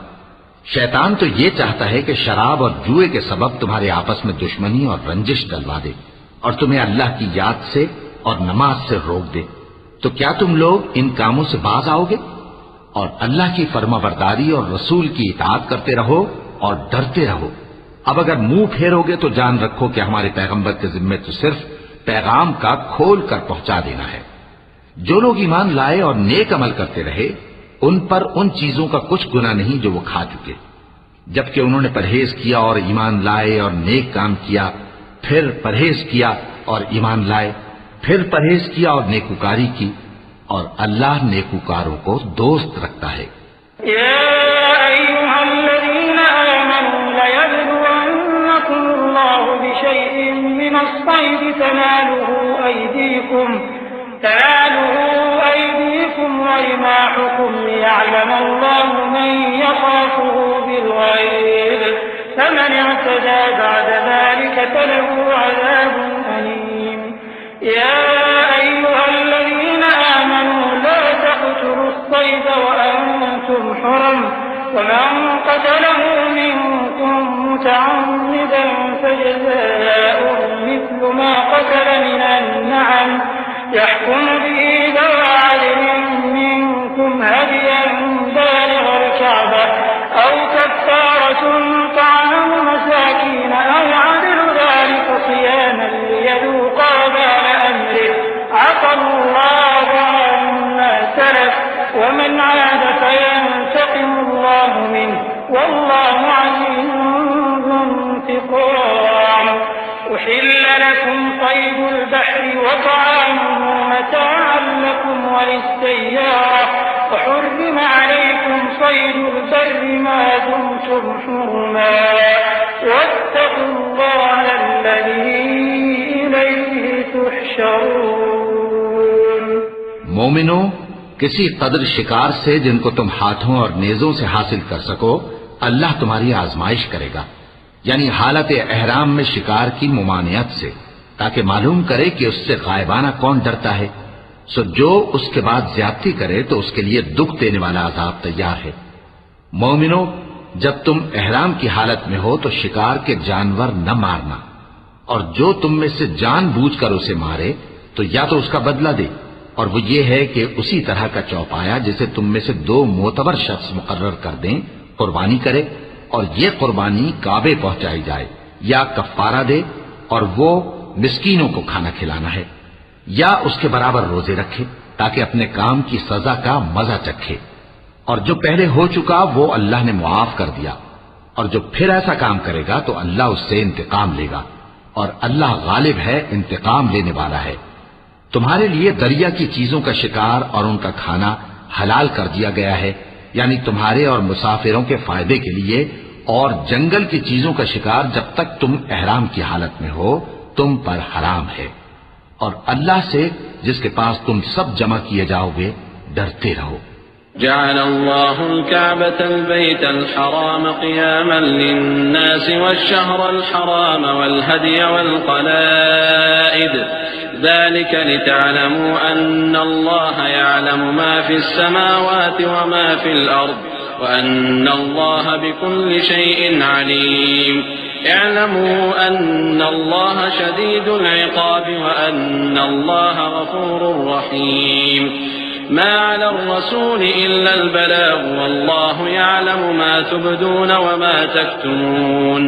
शैतान तो ये चाहता है कि शराब और जुए के सबब तुम्हारे आपस में दुश्मनी और रंजिश डलवा दे और तुम्हें अल्लाह की याद से और नमाज से रोक दे। तो क्या तुम लोग इन कामों से बाज आओगे? और अल्लाह की फर्माबरदारी और रसूल की इताअत करते रहो और डरते रहो। अब अगर मुंह फेरोगे तो जान रखो कि हमारे पैगंबर के जिम्मे तो सिर्फ पैगाम का खोल कर पहुंचा देना है। जो लोग ईमान लाए और नेक अमल करते रहे उन पर उन चीजों का कुछ गुनाह नहीं जो वो खा चुके, जबकि उन्होंने परहेज किया और ईमान लाए और नेक काम किया, फिर परहेज किया और ईमान लाए, फिर परहेज किया और नेकूकारी की, और अल्लाह नेकूकारों को दोस्त रखता है। या अय्युहल्लज़ीना आमनू लयब्लुवन्नकुमुल्लाहु बिशैइन मिनस-सैद तनालुहु अयदीकुम व रिमाहुकुम लियअलमल्लाहु मन यख़ाफुहु बिल-ग़ैब فمن اعتدى بعد ذلك فله عذاب أليم يا أيها الذين آمنوا لا تقتلوا الصيد وأنتم حرم ومن قتله منكم متعمدا فجزاء مثل ما قتل من النعم يحكم به ذوى عدل منكم هديا بالغ الكعبة أو كفارة طعام مساكين أو عدل ذلك صياما ليذوقا وبال أمره عفى الله عما سلف ومن عاد فينتقم الله منه والله عزيز ذو انتقام أحل لكم صيد البحر وطعامه متاعا لكم وللسيارة وحرم عليكم صيد البر ما دمتم حرما واتقوا الله الذي إليه تحشرون मोमिनो, किसी कदर शिकार से जिनको तुम हाथों और नेजों से हासिल कर सको अल्लाह तुम्हारी आजमाइश करेगा, यानी हालत एहराम में शिकार की मुमानियत से, ताकि मालूम करे कि उससे गायबाना कौन डरता है। सो जो उसके बाद ज्यादती करे तो उसके लिए दुख देने वाला अजाब तैयार है। मोमिनो, जब तुम एहराम की हालत में हो तो शिकार के जानवर न मारना, और जो तुम में से जानबूझकर उसे मारे तो या तो उसका बदला दे, और वो ये है कि उसी तरह का चौपाया जिसे तुम में से 2 मोतबर शख्स मुकर्रर कर दें कुर्बानी करे, और ये कुर्बानी काबे पहुंचाई जाए, या कफ्फारा दे और वो मिस्कीनों को खाना खिलाना है, या उसके बराबर रोजे रखे ताकि अपने काम की सजा का मजा चखे। और जो पहले हो चुका वो अल्लाह ने मुआफ कर दिया, और जो फिर ऐसा काम करेगा तो अल्लाह उससे इंतकाम लेगा, और अल्लाह गालिब है, इंतकाम लेने वाला है। तुम्हारे लिए दरिया की चीजों का शिकार और उनका खाना हलाल कर दिया गया है, यानी तुम्हारे और मुसाफिरों के फायदे के लिए, और जंगल की चीजों का शिकार जब तक तुम एहराम की हालत में हो तुम पर हराम है। और अल्लाह से जिसके पास तुम सब जमा किए जाओगे डरते रहो। جعل الله الكعبة البيت الحرام قياما للناس والشهر الحرام والهدي والقلائد ذلك لتعلموا أن الله يعلم ما في السماوات وما في الأرض وأن الله بكل شيء عليم اعلموا أن الله شديد العقاب وأن الله غفور رحيم ما على الرسول إلا البلاغ والله يعلم ما تبدون وما تكتمون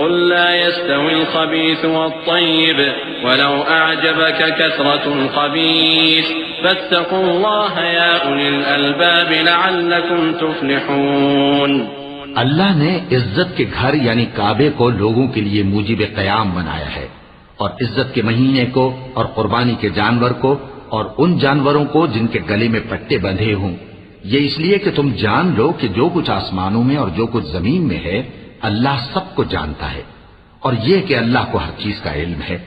قل لا يستوي الخبيث والطيب ولو أعجبك كثرة الخبيث فاتقوا الله يا أولي الألباب لعلكم تفلحون। अल्लाह ने इज्जत के घर यानी काबे को लोगों के लिए मूजिब क़याम बनाया है, और इज्जत के महीने को और कुर्बानी के जानवर को और उन जानवरों को जिनके गले में पट्टे बंधे हों, ये इसलिए कि तुम जान लो कि जो कुछ आसमानों में और जो कुछ जमीन में है अल्लाह सबको जानता है, और ये कि अल्लाह को हर चीज का इल्म है।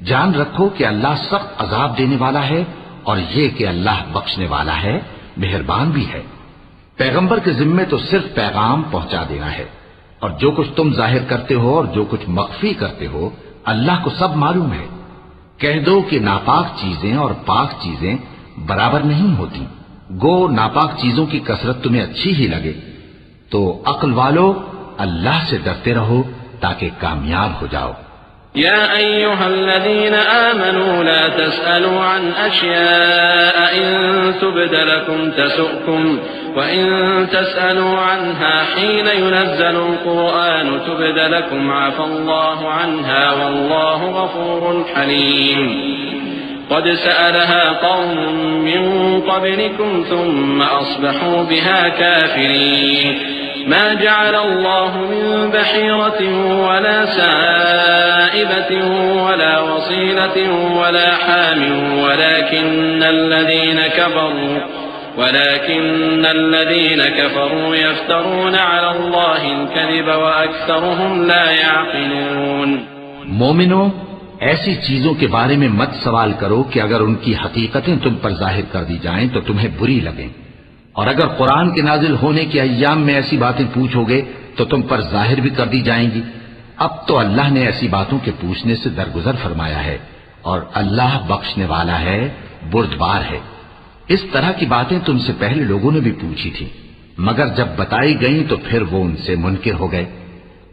जान रखो कि अल्लाह सख्त अजाब देने वाला है, और ये कि अल्लाह बख्शने वाला है, मेहरबान भी है। पैगंबर के जिम्मे तो सिर्फ पैगाम पहुंचा देना है, और जो कुछ तुम जाहिर करते हो और जो कुछ मख्फी करते हो अल्लाह को सब मालूम है। कह दो कि नापाक चीजें और पाक चीजें बराबर नहीं होती, गो नापाक चीजों की कसरत तुम्हें अच्छी ही लगे। तो अक्ल वालो अल्लाह से डरते रहो ताकि कामयाब हो जाओ। يا أيها الذين آمنوا لا تسألوا عن أشياء إن تبد لكم تسؤكم وإن تسألوا عنها حين ينزل القرآن تبد لكم عفى الله عنها والله غفور حليم قد سألها قوم من قبلكم ثم أصبحوا بها كافرين ما جعل الله من بحيرة ولا سائبة ولا وصيلة ولا حام ولكن الذين كفروا يفترون على الله الكذب وأكثرهم لا يعقلون। मोमिनो, ऐसी चीजों के बारे में मत सवाल करो कि अगर उनकी हकीकतें तुम पर जाहिर कर दी जाएं तो तुम्हें बुरी लगें, और अगर कुरान के नाजिल होने के अय्याम में ऐसी बातें पूछोगे तो तो तुम पर जाहिर भी कर दी जाएंगी। अब तो अल्लाह ने ऐसी बातों के पूछने से दरगुजर फरमाया है और अल्लाह बख्शने वाला है, बुर्दबार है। इस तरह की बातें तुमसे पहले लोगों ने भी पूछी थी, मगर जब बताई गईं तो फिर वो उनसे मुनकिर हो गए।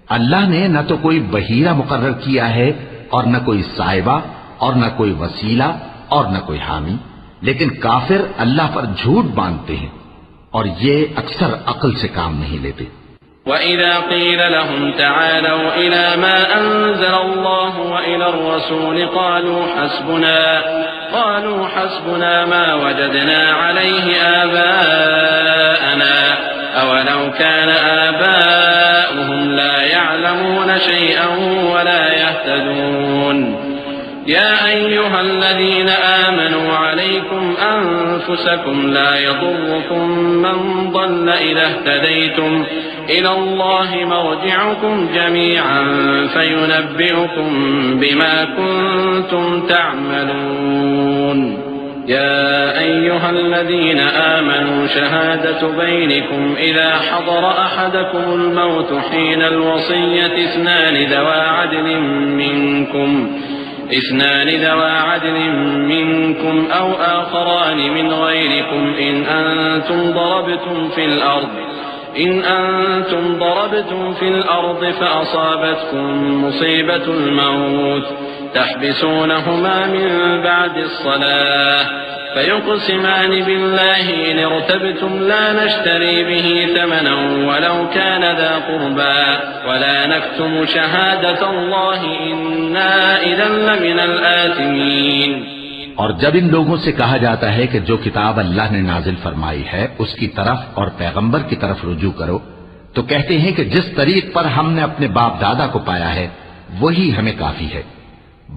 अल्लाह ने न तो कोई बहीरा मुकर्रर किया है और न कोई साहिबा और न कोई वसीला और न कोई हामी, लेकिन काफिर अल्लाह पर झूठ बांधते हैं और ये अक्सर अक्ल से काम नहीं लेते। وَإِذَا قِيلَ لَهُمْ تَعَالَوْا إِلَى مَا أَنزَلَ اللَّهُ وَإِلَى الرَّسُولِ قَالُوا حَسْبُنَا مَا وَجَدْنَا عَلَيْهِ آبَاءَنَا أَوَلَوْ كَانَ آبَاؤُهُمْ لَا يَعْلَمُونَ شَيْئًا وَلَا يَهْتَدُونَ يَا أَيُّهَا الَّذِينَ آمَنُوا عَلَيْكُمْ أَنفُسَكُمْ لَا يَضُرُّكُم مَّن ضَلَّ إِذَا اهْتَدَيْتُمْ إِلَى اللَّهِ مَرْجِعُكُمْ جَمِيعًا فَيُنَبِّئُكُم بِمَا كُنتُمْ تَعْمَلُونَ يَا أَيُّهَا الَّذِينَ آمَنُوا شَهَادَةُ بَيْنِكُمْ إِذَا حَضَرَ أَحَدَكُمُ الْمَوْتُ حِينَ الْوَصِيَّةِ اثْنَانِ ذَوَا عَدْلٍ مِّنكُمْ أَوْ آخَرَانِ مِنْ غَيْرِكُمْ إِنْ أَنتُمْ ضَرَبْتُمْ فِي الْأَرْضِ فَأَصَابَتْكُم مُّصِيبَةُ الْمَوْتِ تَحْبِسُونَهُمَا مِن بَعْدِ الصَّلَاةِ فَيُقْسِمَانِ بِاللَّهِ إِنِ ارْتَبْتُمْ لَا نَشْتَرِي بِهِ ثَمَنًا وَلَوْ كَانَ ذَا قُرْبَىٰ وَلَا نَكْتُمُ شَهَادَةَ اللَّهِ إِنَّا إِذًا لَّمِنَ الْآثِمِينَ। और जब इन लोगों से कहा जाता है कि जो किताब अल्लाह ने नाजिल फरमाई है उसकी तरफ और पैगंबर की तरफ रुजू करो, तो कहते हैं कि जिस तरीक पर हमने अपने बाप दादा को पाया है वही हमें काफी है।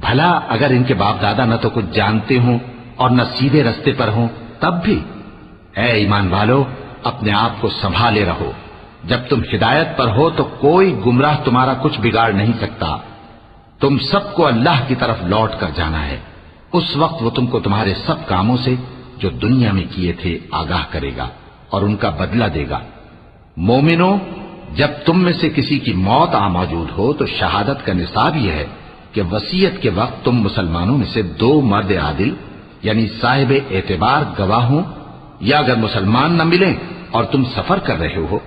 भला अगर इनके बाप दादा न तो कुछ जानते हों और न सीधे रास्ते पर हों तब भी। ऐ ईमान वालो, अपने आप को संभाले रहो। जब तुम हिदायत पर हो तो कोई गुमराह तुम्हारा कुछ बिगाड़ नहीं सकता। तुम सबको अल्लाह की तरफ लौट कर जाना है। उस वक्त वो तुमको तुम्हारे सब कामों से जो दुनिया में किए थे आगाह करेगा और उनका बदला देगा। मोमिनो, जब तुम में से किसी की मौत आ मौजूद हो तो शहादत का निसाब यह है कि वसीयत के वक्त तुम मुसलमानों में से 2 मर्द आदिल यानी साहिब एतबार गवाह हों, या अगर मुसलमान न मिलें और तुम सफर कर रहे हो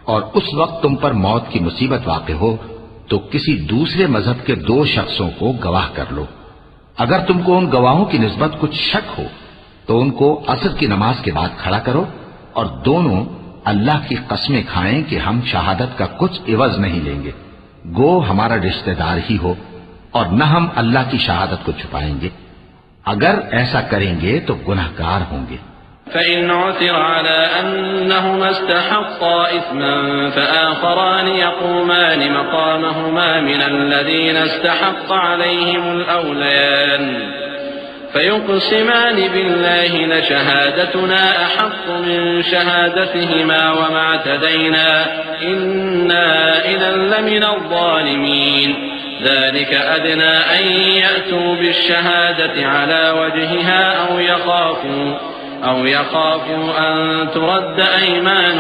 और उस वक्त तुम पर मौत की मुसीबत वाक़ हो तो किसी दूसरे मजहब के 2 शख्सों को गवाह कर लो। अगर तुमको उन गवाहों की निस्बत कुछ शक हो तो उनको असर की नमाज के बाद खड़ा करो और दोनों अल्लाह की कसमें खाएं कि हम शहादत का कुछ इवज नहीं लेंगे, गो हमारा रिश्तेदार ही हो, और न हम अल्लाह की शहादत को छुपाएंगे। अगर ऐसा करेंगे तो गुनहगार होंगे। فإن عثر على أنهما استحقا إثما فآخران يقومان مقامهما من الذين استحق عليهم الأوليان فيقسمان بالله لشهادتنا أحق من شهادتهما وما اعتدينا إنا إذا لمن الظالمين ذلك أدنى أن يأتوا بالشهادة على وجهها أو يخافوا أن ترد أيمان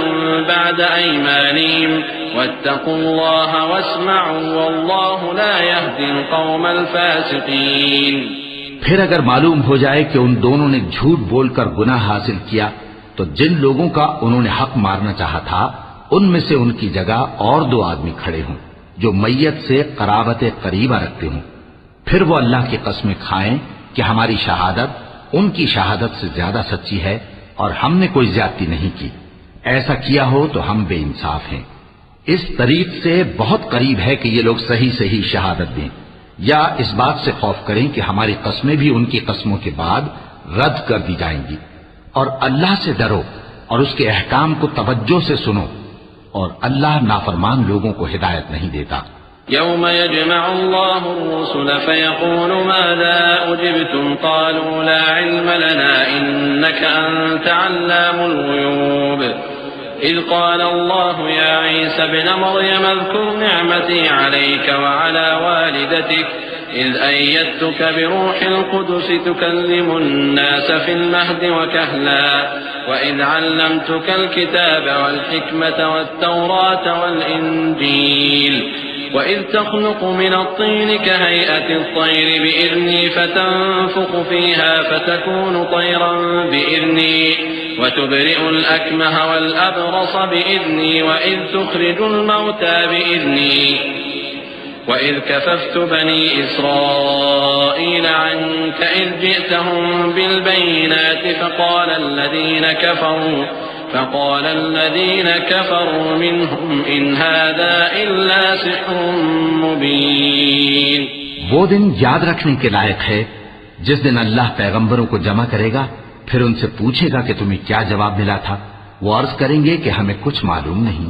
بعد أيمانهم واتقوا الله واسمعوا والله لا يهدي القوم الفاسقين। फिर अगर मालूम हो जाए कि उन दोनों ने झूठ बोलकर गुनाह हासिल किया तो जिन लोगों का उन्होंने हक मारना चाहा था उनमें से उनकी जगह और 2 आदमी खड़े हों जो मैयत से करावत करीबा रखते हों। फिर वो अल्लाह की कसमें खाएं कि हमारी शहादत उनकी शहादत से ज्यादा सच्ची है और हमने कोई ज्यादती नहीं की। ऐसा किया हो तो हम बेइंसाफ हैं। इस तरीक से बहुत करीब है कि ये लोग सही सही शहादत दें, या इस बात से खौफ करें कि हमारी कस्में भी उनकी कस्मों के बाद रद्द कर दी जाएंगी। और अल्लाह से डरो और उसके अहकाम को तवज्जो से सुनो, और अल्लाह नाफरमान लोगों को हिदायत नहीं देता। يوم يجمع الله الرسل فيقول ماذا أجبتم قالوا لا علم لنا إنك أنت علام الغيوب إذ قال الله يا عيسى ابن مريم اذكر نعمتي عليك وعلى والدتك إذ أيدتك بروح القدس تكلم الناس في المهد وكهلا वइज़ अल्लमतुकल किताब वल हिकमत वत्तौरात वल इंजील वइज़ तख्लुक़ु मिनत-तीन कहयअति-त-तैर बिइज़नी फतन्फुख़ु फ़ीहा फतकूनु तैरन बिइज़नी वतुबरिउल अकमह वल अबरस बिइज़नी वइज़ तुख़रिजुल मौता बिइज़नी वइज़ कफ़फ़्तु बनी इस्राईल अन्क इज़ जि'तहुम बिल-बय्यिनात فقال الذين كفروا منهم إن هذا إلا سحر مبين। वो दिन याद रखने के लायक है जिस दिन अल्लाह पैगंबरों को जमा करेगा, फिर उनसे पूछेगा कि तुम्हें क्या जवाब मिला था। वो अर्ज करेंगे कि हमें कुछ मालूम नहीं,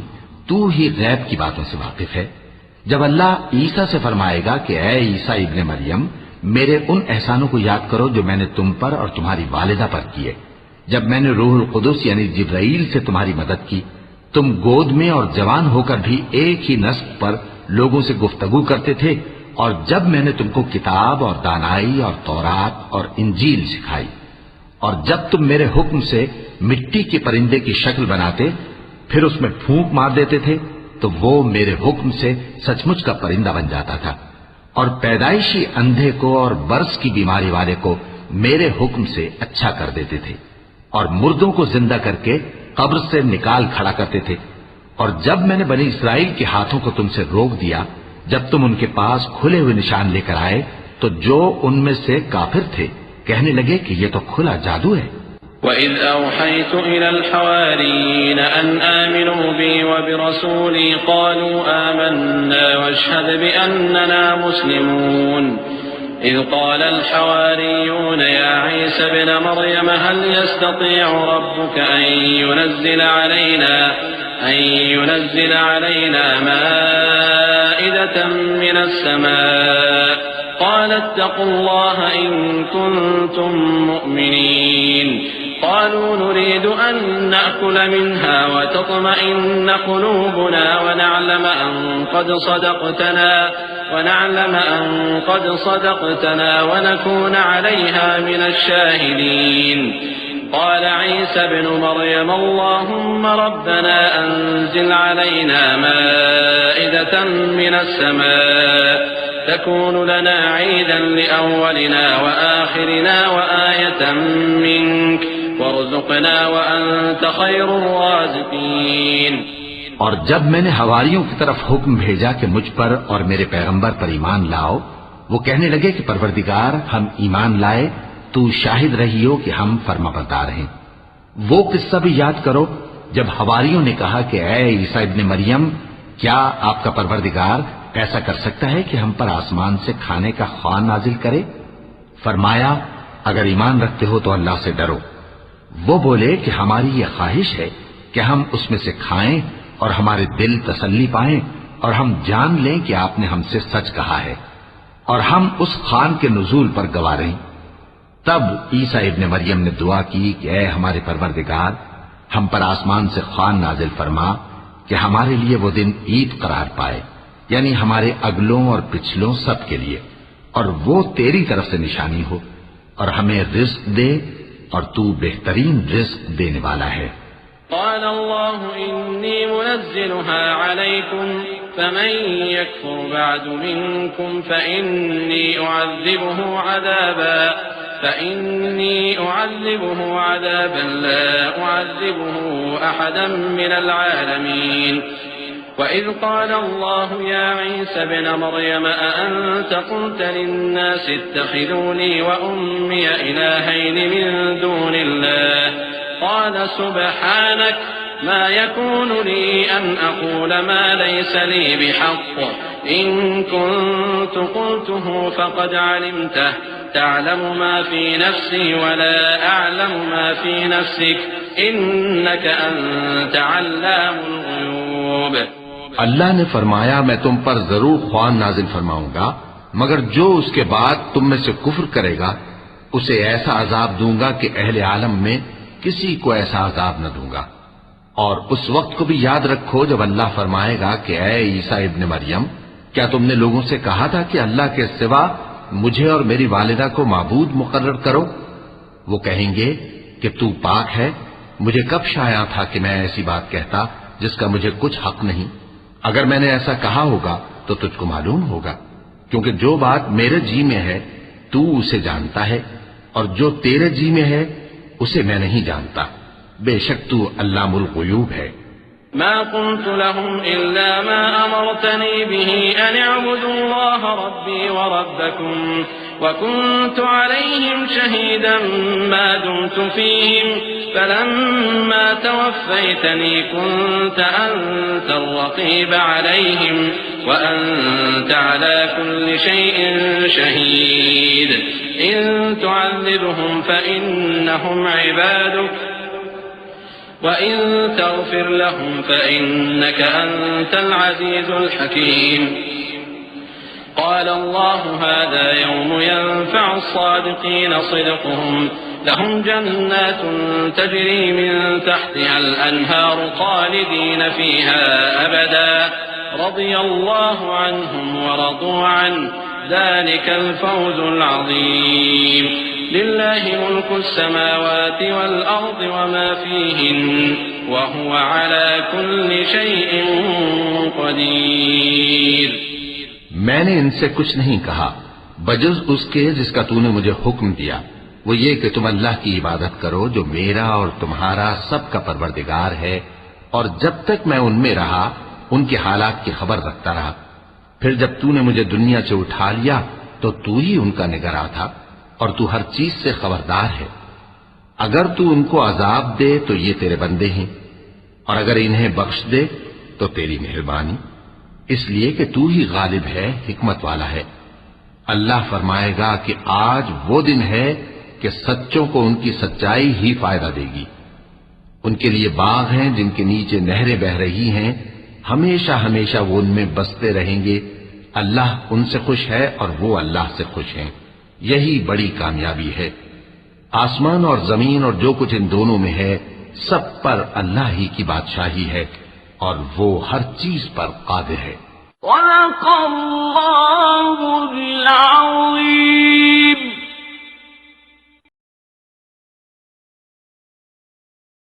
तू ही गैब की बातों से वाकिफ है। जब अल्लाह ईसा से फरमाएगा कि ऐ ईसा इब्ने मरियम, मेरे उन एहसानों को याद करो जो मैंने तुम पर और तुम्हारी वालिदा पर किए। जब मैंने रूहुल कुदुस यानी जिब्राईल से तुम्हारी मदद की, तुम गोद में और जवान होकर भी एक ही नस्ब पर लोगों से गुफ्तगू करते थे, और जब मैंने तुमको किताब और दानाई और तौरात और इंजील सिखाई, और जब तुम मेरे हुक्म से मिट्टी के परिंदे की शक्ल बनाते फिर उसमें फूंक मार देते थे, तो वो मेरे हुक्म से सचमुच का परिंदा बन जाता था। और पैदाइशी अंधे को और बर्स की बीमारी वाले को मेरे हुक्म से अच्छा कर देते थे, और मुर्दों को जिंदा करके कब्र से निकाल खड़ा करते थे। और जब मैंने बनी इस्राइल के हाथों को तुमसे रोक दिया, जब तुम उनके पास खुले हुए निशान लेकर आए, तो जो उनमें से काफिर थे कहने लगे कि ये तो खुला जादू है। वइज़ औहयतु इलल हवारियीन अन आमिनू बी व बिरसूली क़ालू आमन्ना वशहद बिअन्नना मुस्लिमून إذ قال الحواريون يا عيسى ابن مريم هل يستطيع ربك أن ينزل علينا مائدة من السماء قال اتقوا الله إن كنتم مؤمنين قالوا نريد أن نأكل منها وتطمئن قلوبنا ونعلم أن قد صدقتنا ونكون عليها من الشاهدين قال عيسى ابن مريم اللهم ربنا أنزل علينا مائدة من السماء تكون لنا عيدا لأولنا وآخرنا وآية منك वरज़ुक़ना व अंत खैरुर राज़िक़ीन। और जब मैंने हवारियों की तरफ हुक्म भेजा कि मुझ पर और मेरे पैगंबर पर ईमान लाओ, वो कहने लगे कि परवरदिगार, हम ईमान लाए, तू शाहिद रही हो कि हम फर्माबरदार हैं। वो किस्सा भी याद करो जब हवारियों ने कहा कि ऐ ईसा इब्ने मरियम, क्या आपका परवरदिगार ऐसा कर सकता है कि हम पर आसमान से खाने का ख्वाह नाजिल करे? फरमाया, अगर ईमान रखते हो तो अल्लाह से डरो। वो बोले कि हमारी ये ख्वाहिश है कि हम उसमें से खाएं और हमारे दिल तसल्ली पाएं और हम जान लें कि आपने हमसे सच कहा है और हम उस खान के नुज़ूल पर गवाह रहें। तब ईसा इब्ने मरियम ने दुआ की कि ऐ हमारे परवरदिगार, हम पर आसमान से खान नाजिल फरमा कि हमारे लिए वो दिन ईद करार पाए, यानी हमारे अगलों और पिछलों सब के लिए, और वो तेरी तरफ से निशानी हो, और हमें रिज़्क़ दे और तू बेहतरीन रिज़्क़ देने वाला है। क़ाल अल्लाहु इन्नी मुनज़्ज़िलुहा अलैकुम फमन यकफ़ुर बअदु मिनकुम फइन्नी उअज़्ज़िबुहु अज़ाबन ला उअज़्ज़िबुहु अहदन मिनल आलमीन। وإذ قال الله يا عيسى ابن مريم أأنت قلت للناس اتخذوني وأمي إلهين من دون الله قال سبحانك ما يكون لي أن أقول ما ليس لي بحق إن كنت قلته فقد علمته تعلم ما في نفسي ولا أعلم ما في نفسك إنك أنت علام الغيوب। अल्लाह ने फरमाया, मैं तुम पर जरूर ख्वान नाजिल फरमाऊंगा, मगर जो उसके बाद तुम में से कुफ्र करेगा उसे ऐसा अजाब दूंगा कि अहले आलम में किसी को ऐसा अजाब न दूंगा। और उस वक्त को भी याद रखो जब अल्लाह फरमाएगा कि ऐ ईसा इब्ने मरियम, क्या तुमने लोगों से कहा था कि अल्लाह के सिवा मुझे और मेरी वालिदा को माबूद मुकर्रर करो? वो कहेंगे कि तू पाक है, मुझे कब शाया था कि मैं ऐसी बात कहता जिसका मुझे कुछ हक नहीं। अगर मैंने ऐसा कहा होगा तो तुझको मालूम होगा, क्योंकि जो बात मेरे जी में है तू उसे जानता है, और जो तेरे जी में है उसे मैं नहीं जानता। बेशक तू अल्लामुल गुयूब है। मा कुन्तु लहुम इल्ला मा अमरतनी बिही अन अअबुदुल्लाह रब्बी व रब्बकुम व कुन्तु अलैहिम शहीदन मा दुमतु फीहिम फलम्मा तवफ़्फ़यतनी कुन्त अंत अर्रक़ीब अलैहिम व अंत अला कुल्लि शैइन शहीद इन तुअज़्ज़िबहुम फ़इन्नहुम इबादुक وإن تغفر لهم فإنك أنت العزيز الحكيم قال الله هذا يوم ينفع الصادقين صدقهم لهم جنات تجري من تحتها الأنهار خالدين فيها أبدا رضي الله عنهم ورضوا عنه ذلك الفوز العظيم لله ملك السماوات والأرض وما فيهن وهو على كل شيء قديर। मैंने इनसे कुछ नहीं कहा बजुज़ उसके जिसका तूने मुझे हुक्म दिया, वो ये कि तुम अल्लाह की इबादत करो जो मेरा और तुम्हारा सबका परवरदिगार है, और जब तक मैं उनमें रहा उनके हालात की खबर रखता रहा। फिर जब तूने मुझे दुनिया से उठा लिया तो तू ही उनका निगरां था, और तू हर चीज से खबरदार है। अगर तू उनको अजाब दे तो ये तेरे बंदे हैं, और अगर इन्हें बख्श दे तो तेरी मेहरबानी, इसलिए कि तू ही गालिब है, हिकमत वाला है। अल्लाह फरमाएगा कि आज वो दिन है कि सच्चों को उनकी सच्चाई ही फायदा देगी। उनके लिए बाग हैं जिनके नीचे नहरें बह रही हैं, हमेशा हमेशा वो उनमें बसते रहेंगे। अल्लाह उनसे खुश है और वो अल्लाह से खुश हैं। यही बड़ी कामयाबी है। आसमान और जमीन और जो कुछ इन दोनों में है सब पर अल्लाह ही की बादशाही है, और वो हर चीज पर कादिर है।